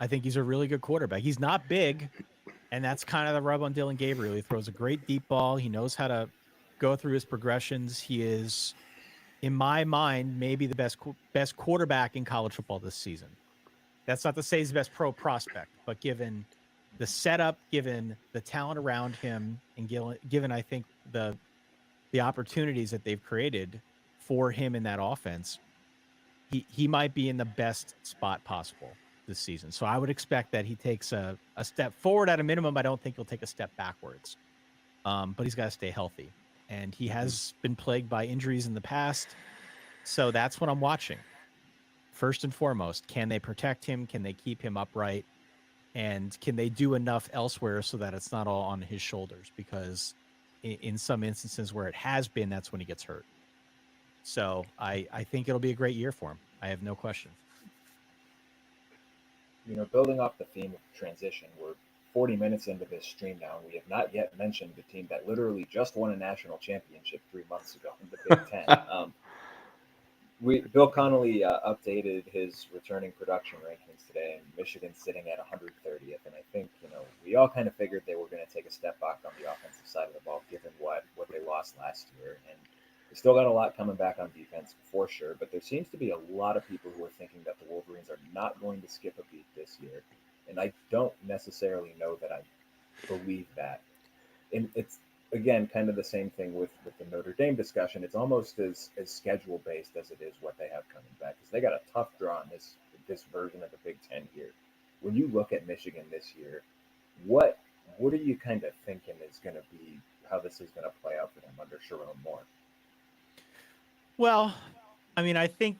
Speaker 2: I think he's a really good quarterback. He's not big, and that's kind of the rub on Dylan Gabriel. He throws a great deep ball. He knows how to go through his progressions. He is, in my mind, maybe the best quarterback in college football this season. That's not to say he's the best pro prospect, but given the setup, given the talent around him, and given I think the opportunities that they've created for him in that offense, he might be in the best spot possible this season. So I would expect that he takes a step forward at a minimum. I don't think he'll take a step backwards, but he's got to stay healthy. And he has been plagued by injuries in the past. So that's what I'm watching. First and foremost, can they protect him? Can they keep him upright? And can they do enough elsewhere so that it's not all on his shoulders? Because in some instances where it has been, that's when he gets hurt. So I think it'll be a great year for him. I have no question.
Speaker 1: Building off the theme of transition, we're 40 minutes into this stream now, and we have not yet mentioned the team that literally just won a national championship 3 months ago in the Big Ten. Bill Connolly updated his returning production rankings today, and Michigan's sitting at 130th. And I think we all kind of figured they were going to take a step back on the offensive side of the ball, given what they lost last year. And they still got a lot coming back on defense for sure. But there seems to be a lot of people who are thinking that the Wolverines are not going to skip a beat this year, and I don't necessarily know that I believe that. And it's, again, kind of the same thing with the Notre Dame discussion. It's almost as schedule based as it is what they have coming back, because they got a tough draw in this version of the Big Ten here. When you look at Michigan this year, what are you kind of thinking is going to be how this is going to play out for them under Sharon Moore?
Speaker 2: Well, I mean, I think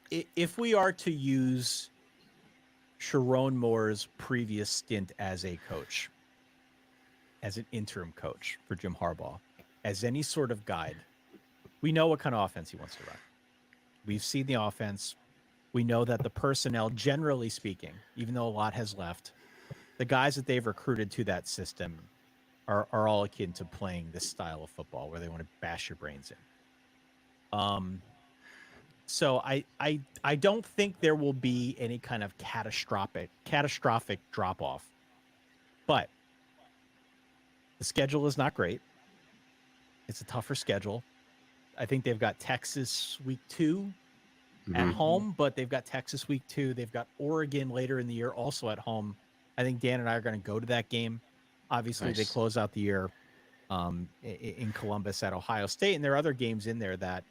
Speaker 2: if we are to use Sharon Moore's previous stint as a coach, as an interim coach for Jim Harbaugh, as any sort of guide, we know what kind of offense he wants to run. We've seen the offense. We know that the personnel, generally speaking, even though a lot has left, the guys that they've recruited to that system are all akin to playing this style of football where they want to bash your brains in. So I don't think there will be any kind of catastrophic drop off, but the schedule is not great. It's a tougher schedule. I think they've got Texas week 2 at
Speaker 3: Mhm.
Speaker 2: home, but they've got Texas week 2. They've got Oregon later in the year also at home. I think Dan and I are going to go to that game. Obviously, they
Speaker 3: Nice.
Speaker 2: close out the year in Columbus at Ohio State, and there are other games in there that,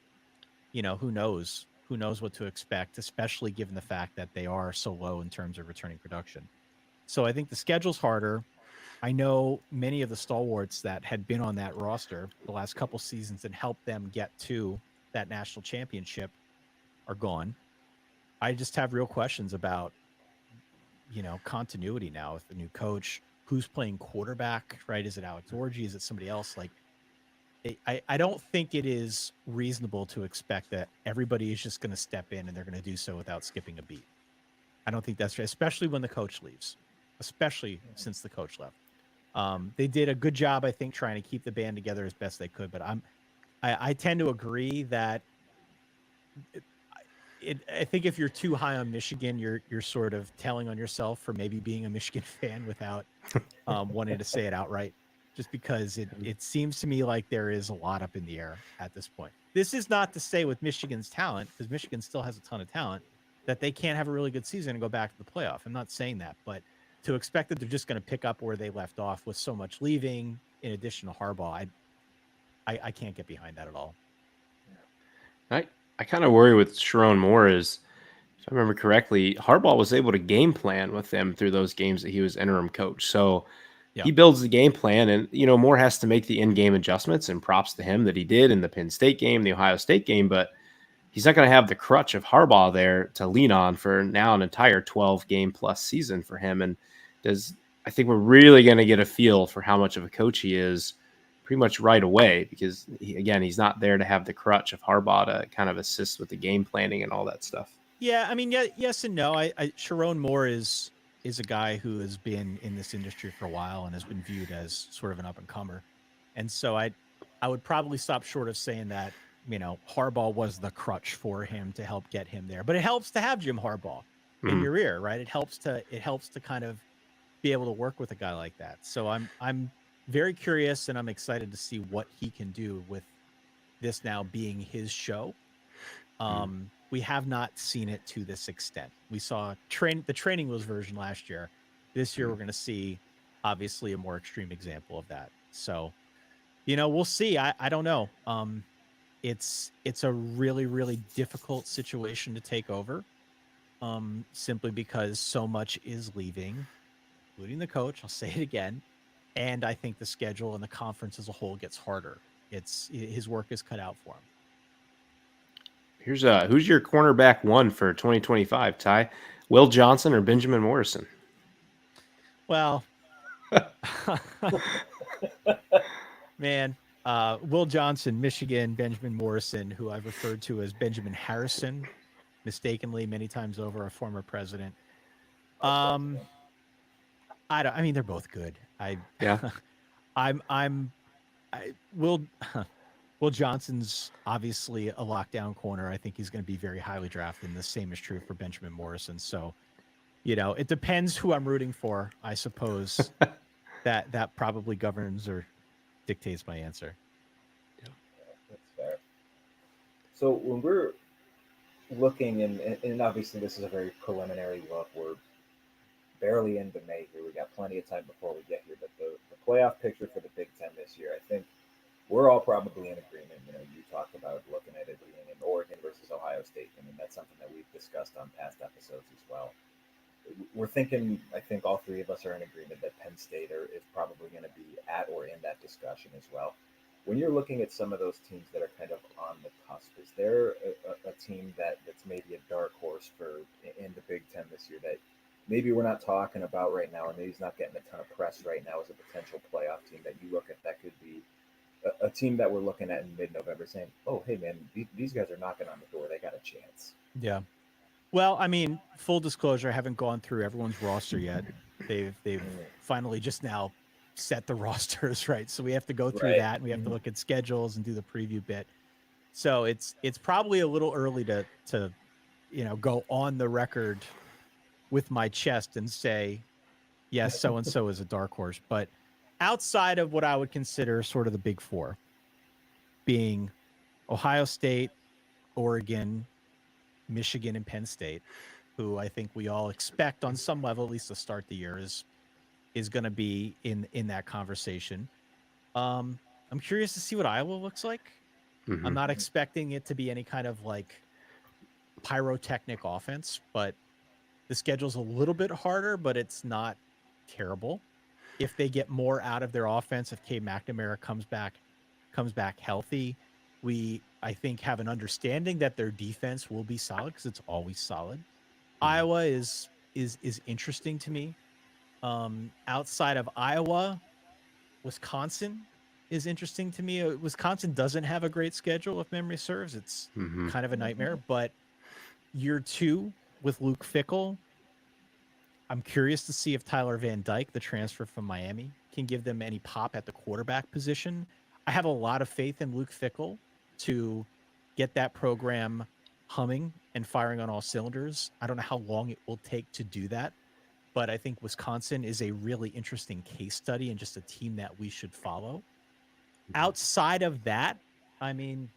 Speaker 2: who knows what to expect, especially given the fact that they are so low in terms of returning production. So I think the schedule's harder. I know many of the stalwarts that had been on that roster the last couple seasons and helped them get to that national championship are gone. I just have real questions about, continuity now with the new coach. Who's playing quarterback, right? Is it Alex Orji? Is it somebody else? Like, I don't think it is reasonable to expect that everybody is just going to step in and they're going to do so without skipping a beat. I don't think that's fair, especially when the coach leaves, especially since the coach left. They did a good job, I think, trying to keep the band together as best they could. But I tend to agree that I think if you're too high on Michigan, you're sort of telling on yourself for maybe being a Michigan fan without wanting to say it outright. Just because it seems to me like there is a lot up in the air at this point. This is not to say with Michigan's talent, because Michigan still has a ton of talent, that they can't have a really good season and go back to the playoff. I'm not saying that, but to expect that they're just going to pick up where they left off with so much leaving, in addition to Harbaugh, I can't get behind that at all.
Speaker 3: I kind of worry with Sharon Moore is, if I remember correctly, Harbaugh was able to game plan with them through those games that he was interim coach. So
Speaker 2: Yeah.
Speaker 3: he builds the game plan, and Moore has to make the in-game adjustments. And props to him that he did in the Penn State game, the Ohio State game, but he's not going to have the crutch of Harbaugh there to lean on for now an entire 12-game plus season for him. And I think we're really going to get a feel for how much of a coach he is pretty much right away, because he's not there to have the crutch of Harbaugh to kind of assist with the game planning and all that stuff.
Speaker 2: Yeah, I mean, yes and no. Sharon Moore is a guy who has been in this industry for a while and has been viewed as sort of an up and comer, and so I would probably stop short of saying that Harbaugh was the crutch for him to help get him there. But it helps to have Jim Harbaugh in your ear, right? It helps to kind of be able to work with a guy like that. So I'm very curious and I'm excited to see what he can do with this now being his show. We have not seen it to this extent. We saw the training wheels version last year. This year, we're going to see obviously a more extreme example of that. So, we'll see. I don't know. It's a really, really difficult situation to take over. Simply because so much is leaving, including the coach. I'll say it again. And I think the schedule and the conference as a whole gets harder. His work is cut out for him.
Speaker 3: Here's who's your cornerback one for 2025, Ty? Will Johnson or Benjamin Morrison?
Speaker 2: Well, man, Will Johnson, Michigan, Benjamin Morrison, who I've referred to as Benjamin Harrison, mistakenly many times over, a former president. I mean, they're both good. Will Johnson's obviously a lockdown corner. I think he's going to be very highly drafted, and the same is true for Benjamin Morrison. So, it depends who I'm rooting for, I suppose. that probably governs or dictates my answer.
Speaker 1: Yeah, that's fair. So when we're looking, and obviously this is a very preliminary look, we're barely into May here. We got plenty of time before we get here, but the playoff picture for the Big Ten this year, I think we're all probably in agreement. You talked about looking at it being in Oregon versus Ohio State. I mean, that's something that we've discussed on past episodes as well. We're thinking, I think all three of us are in agreement that Penn State is probably going to be at or in that discussion as well. When you're looking at some of those teams that are kind of on the cusp, is there a team that's maybe a dark horse in the Big Ten this year that maybe we're not talking about right now, and maybe he's not getting a ton of press right now as a potential playoff team that you look at that could be a team that we're looking at in mid-November saying, oh, hey, man, these guys are knocking on the door. They got a chance.
Speaker 2: Yeah. Well, I mean, full disclosure, I haven't gone through everyone's roster yet. They've
Speaker 1: Mm,
Speaker 2: finally just now set the rosters, right? So we have to go through
Speaker 1: right.
Speaker 2: that, and we have to
Speaker 1: Mhm.
Speaker 2: look at schedules and do the preview bit. So it's probably a little early to go on the record with my chest and say yes, so and so is a dark horse. But outside of what I would consider sort of the big four, being Ohio State, Oregon, Michigan, and Penn State, who I think we all expect on some level, at least to start the year, is going to be in that conversation. I'm curious to see what Iowa looks like. I'm
Speaker 3: Hmm.
Speaker 2: not
Speaker 1: Mhm.
Speaker 2: expecting it to be any kind of like pyrotechnic offense, but the schedule's a little bit harder, but it's not terrible. If they get more out of their offense, if Cade McNamara comes back healthy, we I think have an understanding that their defense will be solid because it's always solid.
Speaker 3: Hmm.
Speaker 2: Iowa is interesting to me. Outside of Iowa, Wisconsin is interesting to me. Wisconsin doesn't have a great schedule, if memory serves. It's
Speaker 3: Hmm.
Speaker 2: kind of a nightmare,
Speaker 1: Mhm.
Speaker 2: but year two with Luke Fickell, I'm curious to see if Tyler Van Dyke, the transfer from Miami, can give them any pop at the quarterback position. I have a lot of faith in Luke Fickell to get that program humming and firing on all cylinders. I don't know how long it will take to do that, but I think Wisconsin is a really interesting case study and just a team that we should follow. Outside of that, I mean,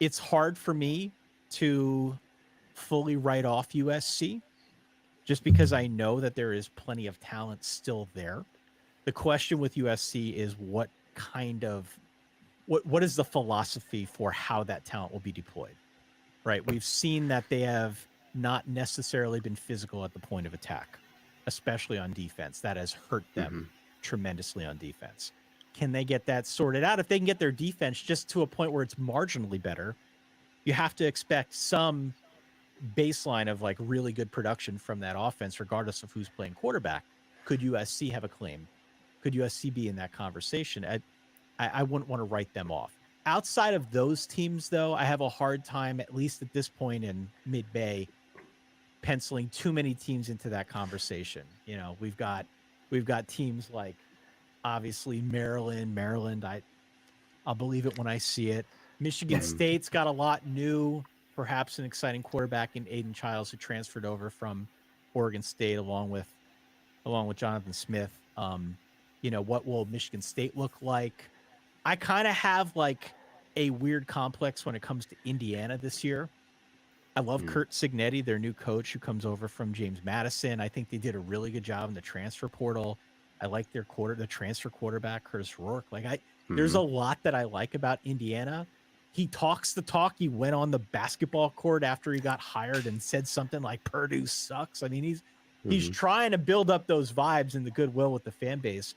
Speaker 2: it's hard for me to fully write off USC just because I know that there is plenty of talent still there. The question with USC is what is the philosophy for how that talent will be deployed? Right? We've seen that they have not necessarily been physical at the point of attack, especially on defense. That has hurt
Speaker 3: Hmm.
Speaker 2: them tremendously on defense. Can they get that sorted out? If they can get their defense just to a point where it's marginally better, you have to expect some baseline of like really good production from that offense, regardless of who's playing quarterback. Could USC have a claim? Could USC be in that conversation? I wouldn't want to write them off. Outside of those teams, though, I have a hard time, at least at this point in mid-May, penciling too many teams into that conversation. We've got teams like obviously Maryland. I'll believe it when I see it. Michigan
Speaker 3: Hmm.
Speaker 2: State's got a lot new, perhaps an exciting quarterback in Aiden Childs who transferred over from Oregon State along with Jonathan Smith. What will Michigan State look like? I kind of have like a weird complex when it comes to Indiana this year. I love
Speaker 3: Hmm.
Speaker 2: Kurt Signetti, their new coach who comes over from James Madison. I think they did a really good job in the transfer portal. I like the transfer quarterback, Curtis Rourke. There's
Speaker 3: Hmm.
Speaker 2: a lot that I like about Indiana. He talks the talk. He went on the basketball court after he got hired and said something like Purdue sucks. I mean, he's
Speaker 3: Hmm.
Speaker 2: trying to build up those vibes and the goodwill with the fan base.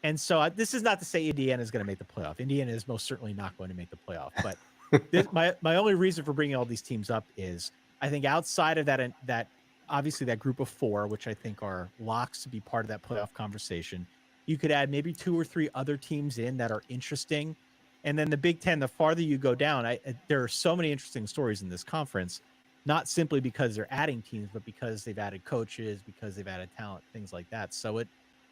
Speaker 2: And so this is not to say Indiana is going to make the playoff. Indiana is most certainly not going to make the playoff. But my only reason for bringing all these teams up is I think outside of that obviously that group of four, which I think are locks to be part of that playoff conversation, you could add maybe two or three other teams in that are interesting. And then the Big Ten, the farther you go down, there are so many interesting stories in this conference, not simply because they're adding teams, but because they've added coaches, because they've added talent, things like that. So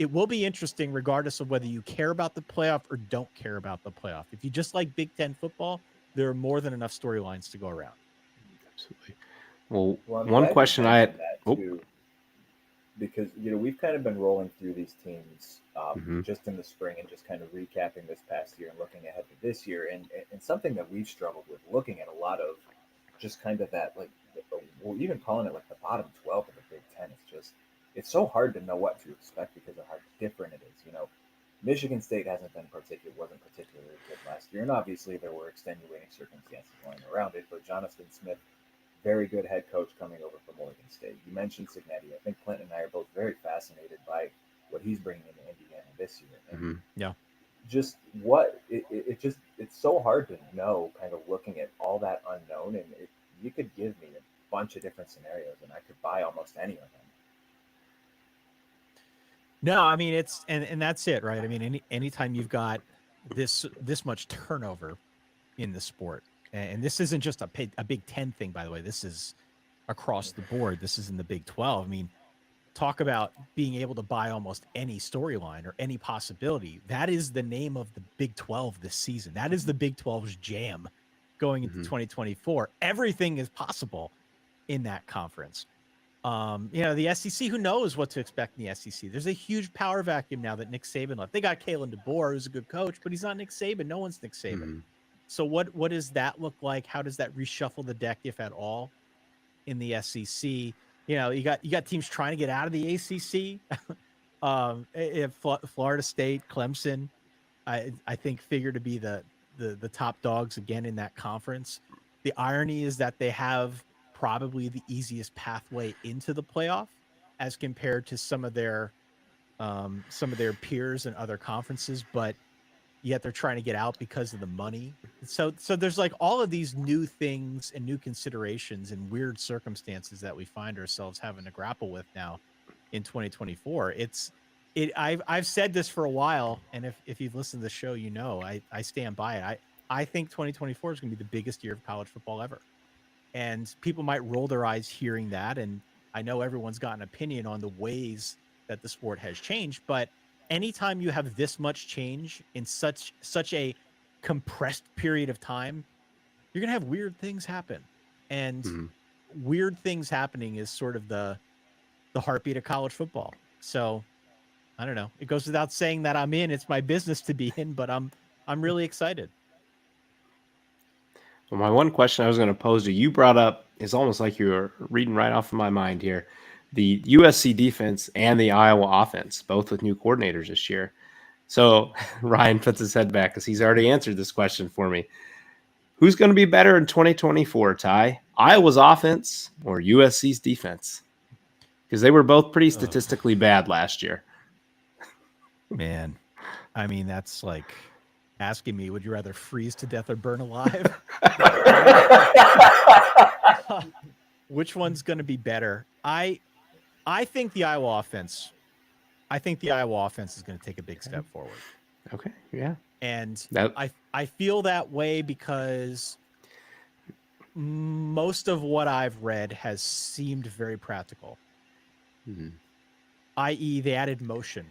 Speaker 2: it will be interesting regardless of whether you care about the playoff or don't care about the playoff. If you just like Big Ten football, there are more than enough storylines to go around.
Speaker 3: Absolutely. Well,
Speaker 1: Well, I'm
Speaker 3: one
Speaker 1: glad you
Speaker 3: question I had.
Speaker 1: mentioned that
Speaker 3: Oh.
Speaker 1: too, because we've kind of been rolling through these teams
Speaker 3: Hmm.
Speaker 1: just in the spring and just kind of recapping this past year and looking ahead to this year, and something that we've struggled with looking at a lot of just kind of that like well even calling it like the bottom 12 of the Big Ten. It's so hard to know what to expect because of how different it is. Michigan State wasn't particularly good last year, and obviously there were extenuating circumstances going around it. But Jonathan Smith, very good head coach coming over from Oregon State. You mentioned Signetti. I think Clinton and I are both very fascinated by what he's bringing into Indiana this year, and
Speaker 3: Hmm.
Speaker 2: Yeah.
Speaker 1: just what it's so hard to know, kind of looking at all that unknown, and you could give me a bunch of different scenarios, and I could buy almost any of them.
Speaker 2: No, I mean and that's it, right? I mean, anytime you've got this much turnover in the sport, and this isn't just a Big Ten thing, by the way. This is across the board. This is in the Big 12. I mean, talk about being able to buy almost any storyline or any possibility. That is the name of the Big 12 this season. That is the Big 12's jam going into 2024. Everything is possible in that conference. The SEC, who knows what to expect in the SEC? There's a huge power vacuum now that Nick Saban left. They got Kalen DeBoer, who's a good coach, but he's not Nick Saban. No one's Nick Saban. So what does that look like? How does that reshuffle the deck, if at all, in the SEC? You got teams trying to get out of the ACC. Florida State, Clemson, I think figure to be the top dogs again in that conference. The irony is that they have probably the easiest pathway into the playoff as compared to some of their peers in other conferences, but yet they're trying to get out because of the money. So there's like all of these new things and new considerations and weird circumstances that we find ourselves having to grapple with now in 2024. I've said this for a while, and if you've listened to the show, I stand by it. I think 2024 is going to be the biggest year of college football ever. And people might roll their eyes hearing that. And I know everyone's got an opinion on the ways that the sport has changed, but anytime you have this much change in such a compressed period of time, you're going to have weird things happen. And weird things happening is sort of the heartbeat of college football. So I don't know. It goes without saying that I'm in. It's my business to be in, but I'm really excited.
Speaker 3: Well, my one question I was going to pose to you brought up is almost like you were reading right off of my mind here. The USC defense and the Iowa offense, both with new coordinators this year. So Ryan puts his head back because he's already answered this question for me. Who's going to be better in 2024, Ty? Iowa's offense or USC's defense? Because they were both pretty statistically bad last year.
Speaker 2: Man, I mean, that's like asking me, would you rather freeze to death or burn alive? Which one's going to be better? I think the Iowa offense. I think the Iowa offense is going to take a big step forward.
Speaker 3: Okay, yeah.
Speaker 2: And I feel that way because most of what I've read has seemed very practical. I.e., they added motion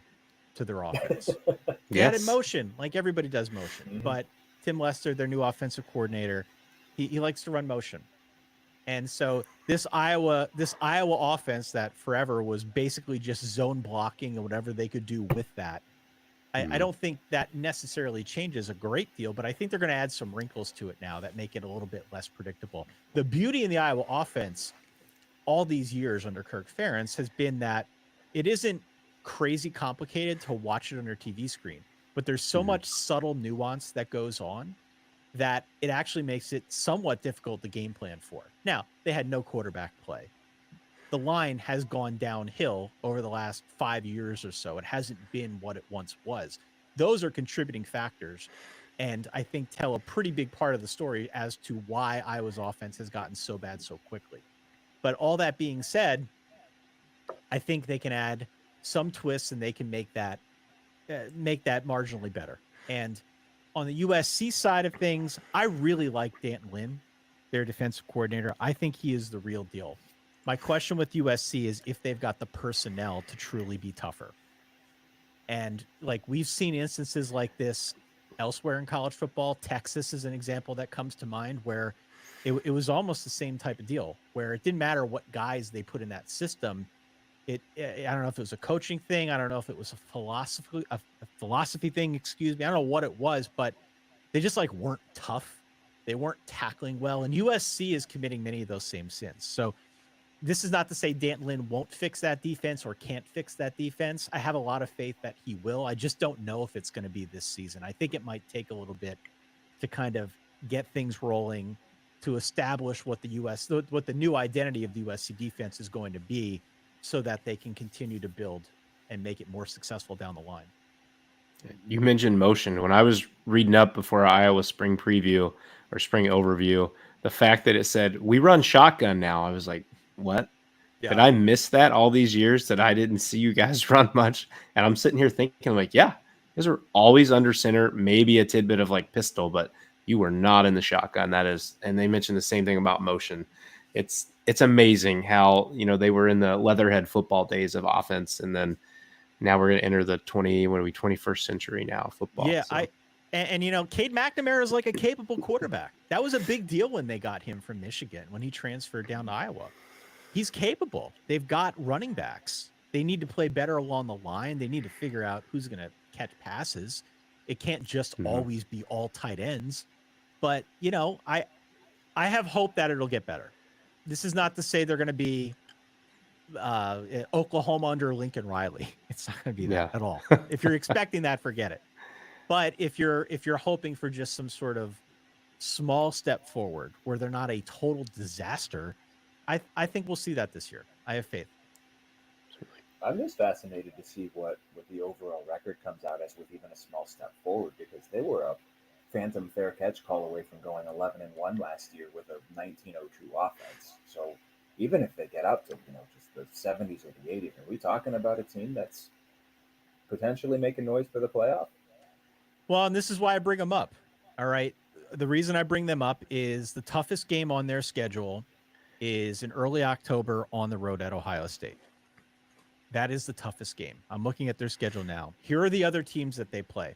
Speaker 2: to their offense. They added motion, like everybody does motion. But Tim Lester, their new offensive coordinator, he likes to run motion. And so this Iowa offense that forever was basically just zone blocking and whatever they could do with that. I don't think that necessarily changes a great deal, but I think they're going to add some wrinkles to it now that make it a little bit less predictable. The beauty in the Iowa offense all these years under Kirk Ferentz has been that it isn't crazy complicated to watch it on your TV screen, but there's so much subtle nuance that goes on that it actually makes it somewhat difficult to game plan for. Now, they had no quarterback play. The line has gone downhill over the last 5 years or so. It hasn't been what it once was. Those are contributing factors, and I think tell a pretty big part of the story as to why Iowa's offense has gotten so bad so quickly. But all that being said, I think they can add some twists and they can make that marginally better. And on the USC side of things, I really like Danton Lynn, their defensive coordinator. I think he is the real deal. My question with USC is if they've got the personnel to truly be tougher. And like we've seen instances like this elsewhere in college football. Texas is an example that comes to mind where it was almost the same type of deal where it didn't matter what guys they put in that system. I don't know if it was a coaching thing. I don't know if it was a philosophy thing. Excuse me. I don't know what it was, but they just like weren't tough. They weren't tackling well. And USC is committing many of those same sins. So this is not to say Danton Lynn won't fix that defense or can't fix that defense. I have a lot of faith that he will. I just don't know if it's going to be this season. I think it might take a little bit to kind of get things rolling, to establish what the new identity of the USC defense is going to be, so that they can continue to build and make it more successful down the line.
Speaker 3: You mentioned motion. When I was reading up before Iowa spring preview or spring overview, the fact that it said, we run shotgun now, I was like, what? Yeah. Did I miss that all these years that I didn't see you guys run much? And I'm sitting here thinking like, yeah, you guys are always under center, maybe a tidbit of like pistol, but you were not in the shotgun. That is, and they mentioned the same thing about motion. it's amazing how, they were in the Leatherhead football days of offense, and then now we're going to enter the 21st century now of football.
Speaker 2: Yeah,
Speaker 3: So.
Speaker 2: Cade McNamara is like a capable quarterback. That was a big deal when they got him from Michigan when he transferred down to Iowa. He's capable. They've got running backs. They need to play better along the line. They need to figure out who's going to catch passes. It can't just always be all tight ends. But, I have hope that it'll get better. This is not to say they're going to be Oklahoma under Lincoln Riley. It's not going to be that at all. If you're expecting that, forget it. But if you're hoping for just some sort of small step forward where they're not a total disaster, I think we'll see that this year. I have faith.
Speaker 1: I'm just fascinated to see what the overall record comes out as with even a small step forward, because they were a phantom fair catch call away from going 11-1 last year with a 1902 offense. So even if they get up to just the 70s or the 80s, are we talking about a team that's potentially making noise for the playoff?
Speaker 2: Well, and this is why I bring them up. All right. The reason I bring them up is the toughest game on their schedule is in early October on the road at Ohio State. That is the toughest game. I'm looking at their schedule now. Here are the other teams that they play.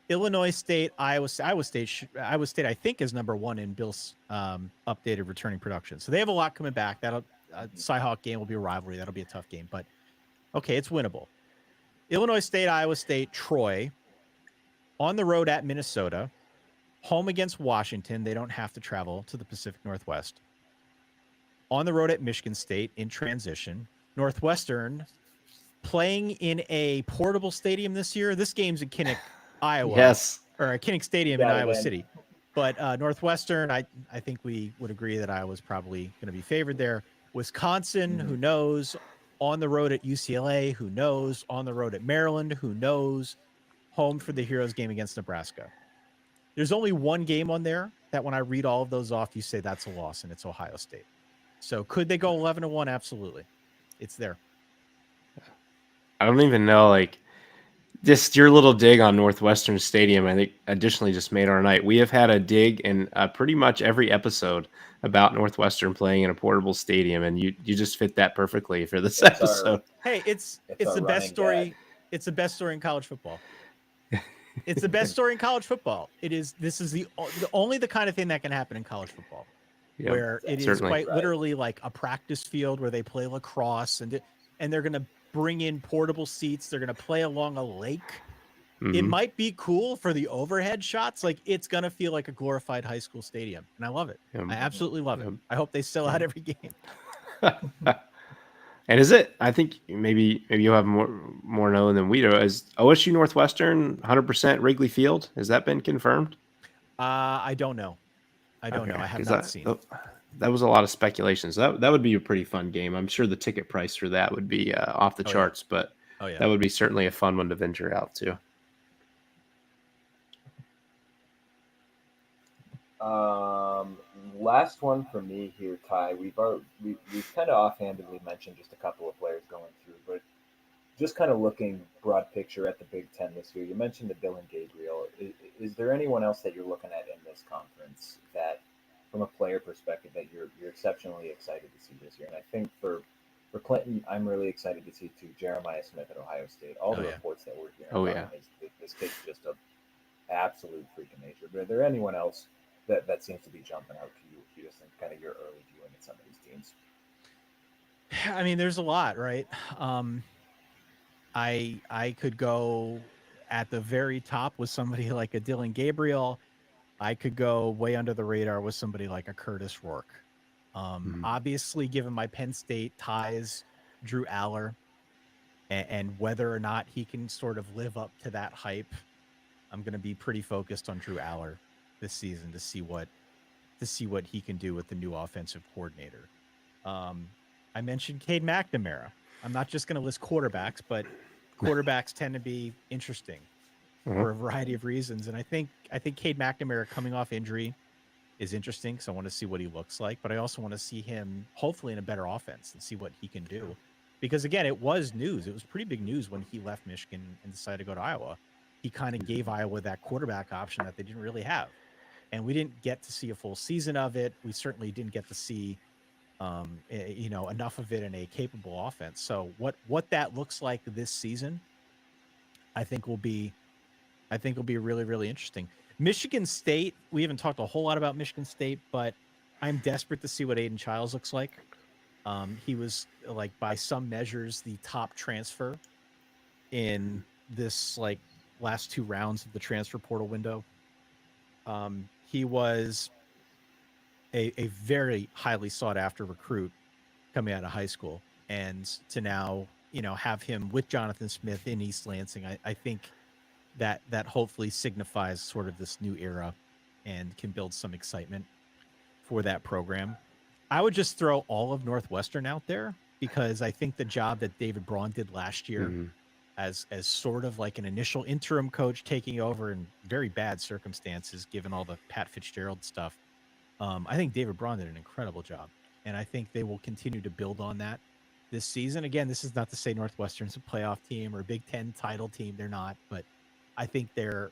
Speaker 2: Illinois State, Iowa State, I think, is number one in Bill's updated returning production. So they have a lot coming back. That'll Cyhawk game will be a rivalry. That'll be a tough game, but okay, it's winnable. Illinois State, Iowa State, Troy, on the road at Minnesota, home against Washington. They don't have to travel to the Pacific Northwest. On the road at Michigan State in transition. Northwestern playing in a portable stadium this year. This game's in Kinnick, Iowa.
Speaker 3: Yes.
Speaker 2: Or Kinnick Stadium in Iowa City. But Northwestern, I think we would agree that Iowa's probably going to be favored there. Wisconsin, who knows? On the road at UCLA, who knows? On the road at Maryland, who knows? Home for the Heroes game against Nebraska. There's only one game on there that when I read all of those off, you say that's a loss, and it's Ohio State. So could they go 11-1? Absolutely. It's there.
Speaker 3: I don't even know, just your little dig on Northwestern Stadium, I think additionally just made our night. We have had a dig in pretty much every episode about Northwestern playing in a portable stadium, and you just fit that perfectly for this episode.
Speaker 2: It's the best story. Gag. It's the best story in college football. It's the best story in college football. This is the only the kind of thing that can happen in college football. Yep, where it is quite literally like a practice field where they play lacrosse, and they're going to bring in portable seats. They're going to play along a lake. Mm-hmm. It might be cool for the overhead shots. It's going to feel like a glorified high school stadium, and I love it. Yep. I absolutely love it. I hope they sell out every game.
Speaker 3: And is it? I think maybe you'll have more know than we do. Is OSU Northwestern 100% Wrigley Field? Has that been confirmed?
Speaker 2: I don't know. I have not seen.
Speaker 3: That was a lot of speculation. So that would be a pretty fun game. I'm sure the ticket price for that would be off the charts, but that would be certainly a fun one to venture out to.
Speaker 1: Last one for me here, Ty. We've kind of offhandedly mentioned just a couple of players going through, but just kind of looking broad picture at the Big Ten this year. You mentioned the Dillon Gabriel. Is there anyone else that you're looking at in this conference that, from a player perspective, that you're exceptionally excited to see this year? And I think for Clinton, I'm really excited to see too Jeremiah Smith at Ohio State. All the reports that we're hearing is this kid's just an absolute freak of nature. But are there anyone else that seems to be jumping out to you just in kind of your early viewing at some of these teams?
Speaker 2: I mean, there's a lot, right? I could go at the very top with somebody like a Dillon Gabriel. I could go way under the radar with somebody like a Curtis Rourke. Obviously, given my Penn State ties, Drew Aller, and whether or not he can sort of live up to that hype, I'm going to be pretty focused on Drew Aller this season to see what he can do with the new offensive coordinator. I mentioned Cade McNamara. I'm not just going to list quarterbacks, but quarterbacks tend to be interesting for a variety of reasons. And I think Cade McNamara coming off injury is interesting because I want to see what he looks like, but I also want to see him hopefully in a better offense and see what he can do. Because again, it was news. It was pretty big news when he left Michigan and decided to go to Iowa. He kind of gave Iowa that quarterback option that they didn't really have. And we didn't get to see a full season of it. We certainly didn't get to see enough of it in a capable offense. So what that looks like this season, I think will be really, really interesting. Michigan State, we haven't talked a whole lot about Michigan State, but I'm desperate to see what Aiden Childs looks like. He was like by some measures the top transfer in this like last two rounds of the transfer portal window. He was a very highly sought after recruit coming out of high school, and to now have him with Jonathan Smith in East Lansing, I think that hopefully signifies sort of this new era and can build some excitement for that program. I would just throw all of Northwestern out there because I think the job that David Braun did last year
Speaker 3: Mm-hmm.
Speaker 2: as sort of like an initial interim coach taking over in very bad circumstances, given all the Pat Fitzgerald stuff. I think David Braun did an incredible job, and I think they will continue to build on that this season. Again, this is not to say Northwestern's a playoff team or a Big Ten title team. They're not, but I think they're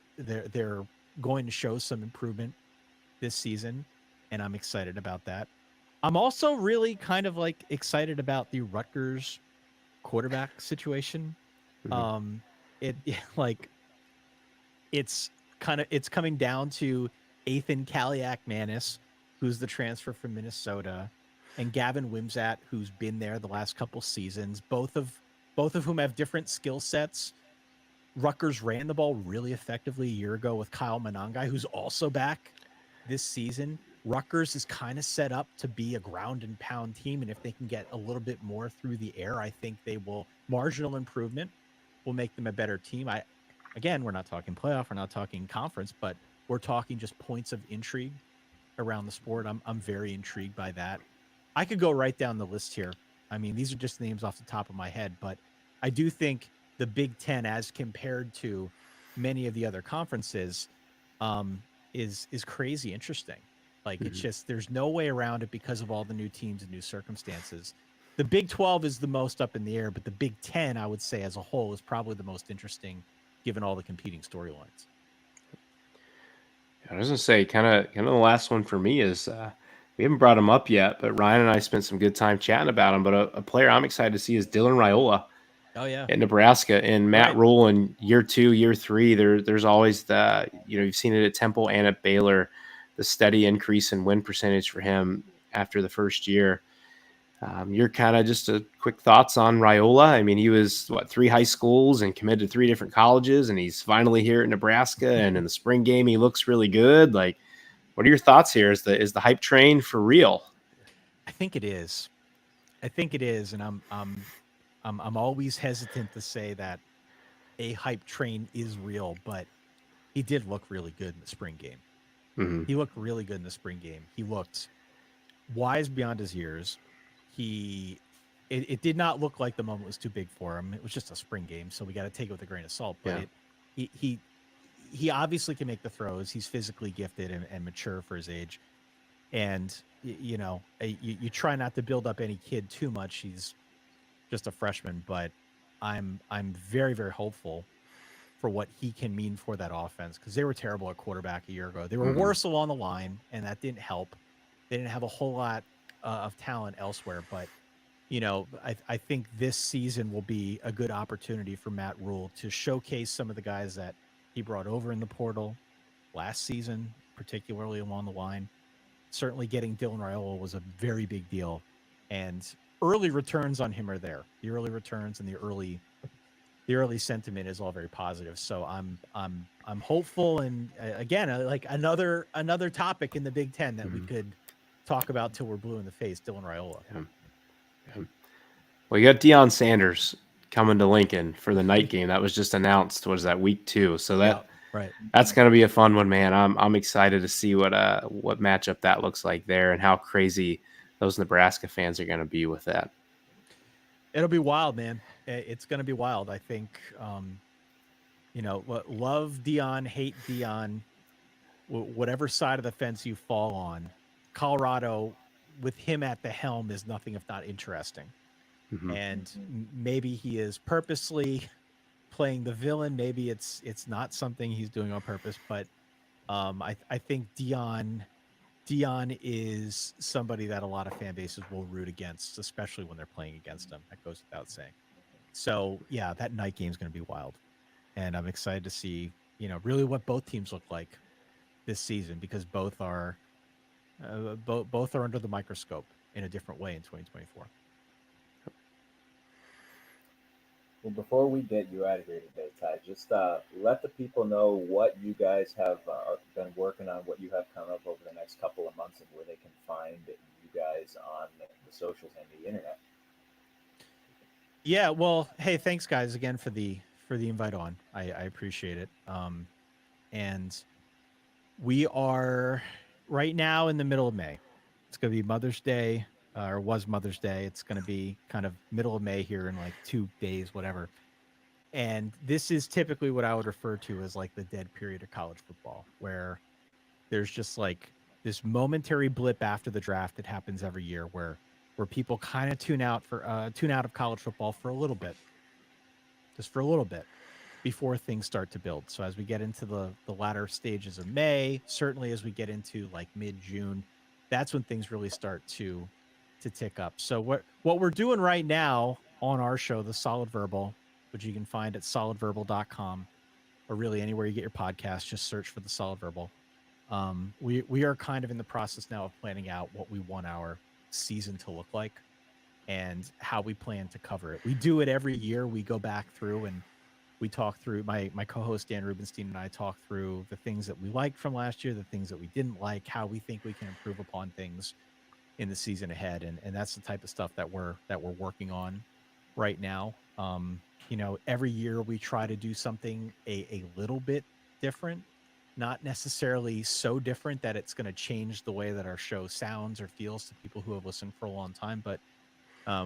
Speaker 2: going to show some improvement this season, and I'm excited about that. I'm also really kind of like excited about the Rutgers quarterback situation.
Speaker 3: Mm-hmm.
Speaker 2: Um, it like it's coming down to Ethan Kaliak Manis, who's the transfer from Minnesota, and Gavin Wimsatt, who's been there the last couple seasons. Both of whom have different skill sets. Rutgers ran the ball really effectively a year ago with Kyle Monangai, who's also back this season. Rutgers is kind of set up to be a ground and pound team, and if they can get a little bit more through the air, I think they will. Marginal improvement will make them a better team. Again, we're not talking playoff, we're not talking conference, but we're talking just points of intrigue around the sport. I'm very intrigued by that. I could go right down the list here. I mean, these are just names off the top of my head, but I do think the Big Ten, as compared to many of the other conferences, is crazy interesting. Like it's
Speaker 3: Mm-hmm.
Speaker 2: just there's no way around it because of all the new teams and new circumstances. The Big 12 is the most up in the air, but the Big 10, I would say as a whole, is probably the most interesting given all the competing storylines.
Speaker 3: I was gonna say, kind of the last one for me is we haven't brought him up yet, but Ryan and I spent some good time chatting about him. But a player I'm excited to see is Dylan Raiola
Speaker 2: Oh yeah.
Speaker 3: at Nebraska, and Matt
Speaker 2: Right.
Speaker 3: Rule in year 2, year 3. There's always the you've seen it at Temple and at Baylor, the steady increase in win percentage for him after the first year. You're kind of just a quick thoughts on Raiola. I mean, he was 3 high schools and committed to 3 different colleges, and he's finally here at Nebraska. And in the spring game, he looks really good. Like, what are your thoughts here? Is the hype train for real?
Speaker 2: I think it is. I think it is, and I'm always hesitant to say that a hype train is real, but he did look really good in the spring game.
Speaker 3: Mm-hmm.
Speaker 2: He looked really good in the spring game. He looked wise beyond his years. It did not look like the moment was too big for him. It was just a spring game, so we got to take it with a grain of salt. But
Speaker 3: Yeah.
Speaker 2: he obviously can make the throws. He's physically gifted and mature for his age. And you try not to build up any kid too much. He's just a freshman, but I'm very, very hopeful for what he can mean for that offense because they were terrible at quarterback a year ago. They were
Speaker 3: Mm-hmm.
Speaker 2: worse along the line, and that didn't help. They didn't have a whole lot of talent elsewhere, but I think this season will be a good opportunity for Matt Rule to showcase some of the guys that he brought over in the portal last season, particularly along the line. Certainly getting Dylan Raiola was a very big deal, and early returns on him are there. The early returns and the early sentiment is all very positive. So I'm hopeful, and again, like another topic in the Big Ten that we
Speaker 3: Mm-hmm.
Speaker 2: could talk about till we're blue in the face. Dylan Raiola.
Speaker 3: Yeah. Yeah. Well, you got Deion Sanders coming to Lincoln for the night game. That was just announced. Was that week 2? So
Speaker 2: Yeah, right.
Speaker 3: that's going to be a fun one, man. I'm excited to see what matchup that looks like there and how crazy those Nebraska fans are going to be with that.
Speaker 2: It'll be wild, man. It's going to be wild. I think, love Deion, hate Deion, whatever side of the fence you fall on. Colorado, with him at the helm, is nothing if not interesting.
Speaker 3: Mm-hmm.
Speaker 2: And maybe he is purposely playing the villain. Maybe it's not something he's doing on purpose. But I think Deion Dion is somebody that a lot of fan bases will root against, especially when they're playing against him. That goes without saying. So yeah, that night game is going to be wild, and I'm excited to see really what both teams look like this season, because both are both are under the microscope in a different way in 2024.
Speaker 1: Well, before we get you out of here today, Ty, just let the people know what you guys have been working on, what you have coming up over the next couple of months, and where they can find you guys on the socials and the internet.
Speaker 2: Yeah, well, hey, thanks guys again for the invite on. I appreciate it. And we are right now in the middle of May. It's going to be Mother's Day, or was Mother's Day. It's going to be kind of middle of May here in like 2 days, whatever. And this is typically what I would refer to as like the dead period of college football, where there's just like this momentary blip after the draft that happens every year where people kind of tune out of college football for a little bit, just for a little bit, before things start to build. So as we get into the latter stages of May, certainly as we get into like mid-June, that's when things really start to tick up. So what we're doing right now on our show, The Solid Verbal, which you can find at solidverbal.com, or really anywhere you get your podcast, just search for The Solid Verbal. We are kind of in the process now of planning out what we want our season to look like and how we plan to cover it. We do it every year. We go back through and we talk through, my co-host Dan Rubenstein and I talk through the things that we liked from last year, the things that we didn't like, how we think we can improve upon things in the season ahead. And that's the type of stuff that we're working on right now. Every year we try to do something a little bit different, not necessarily so different that it's going to change the way that our show sounds or feels to people who have listened for a long time, but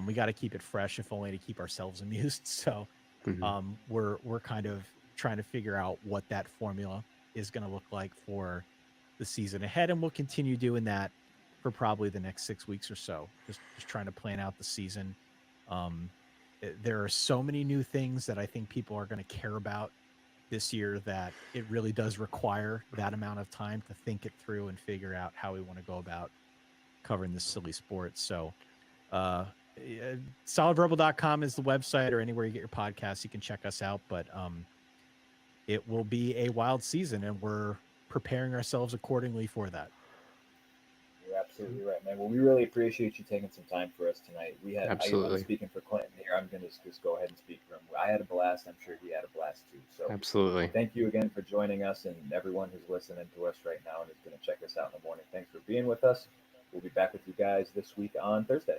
Speaker 2: we got to keep it fresh, if only to keep ourselves amused. So we're kind of trying to figure out what that formula is going to look like for the season ahead, and we'll continue doing that for probably the next 6 weeks or so. Just trying to plan out the season. There are so many new things that I think people are going to care about this year that it really does require that amount of time to think it through and figure out how we want to go about covering this silly sport. So solidverbal.com is the website, or anywhere you get your podcasts, you can check us out. But it will be a wild season, and we're preparing ourselves accordingly for that.
Speaker 1: You're absolutely right, man. Well, we really appreciate you taking some time for us tonight. I'm speaking for Clinton here. I'm going to just go ahead and speak for him. I had a blast. I'm sure he had a blast too. So
Speaker 3: absolutely.
Speaker 1: Thank you again for joining us, and everyone who's listening to us right now and is going to check us out in the morning. Thanks for being with us. We'll be back with you guys this week on Thursday.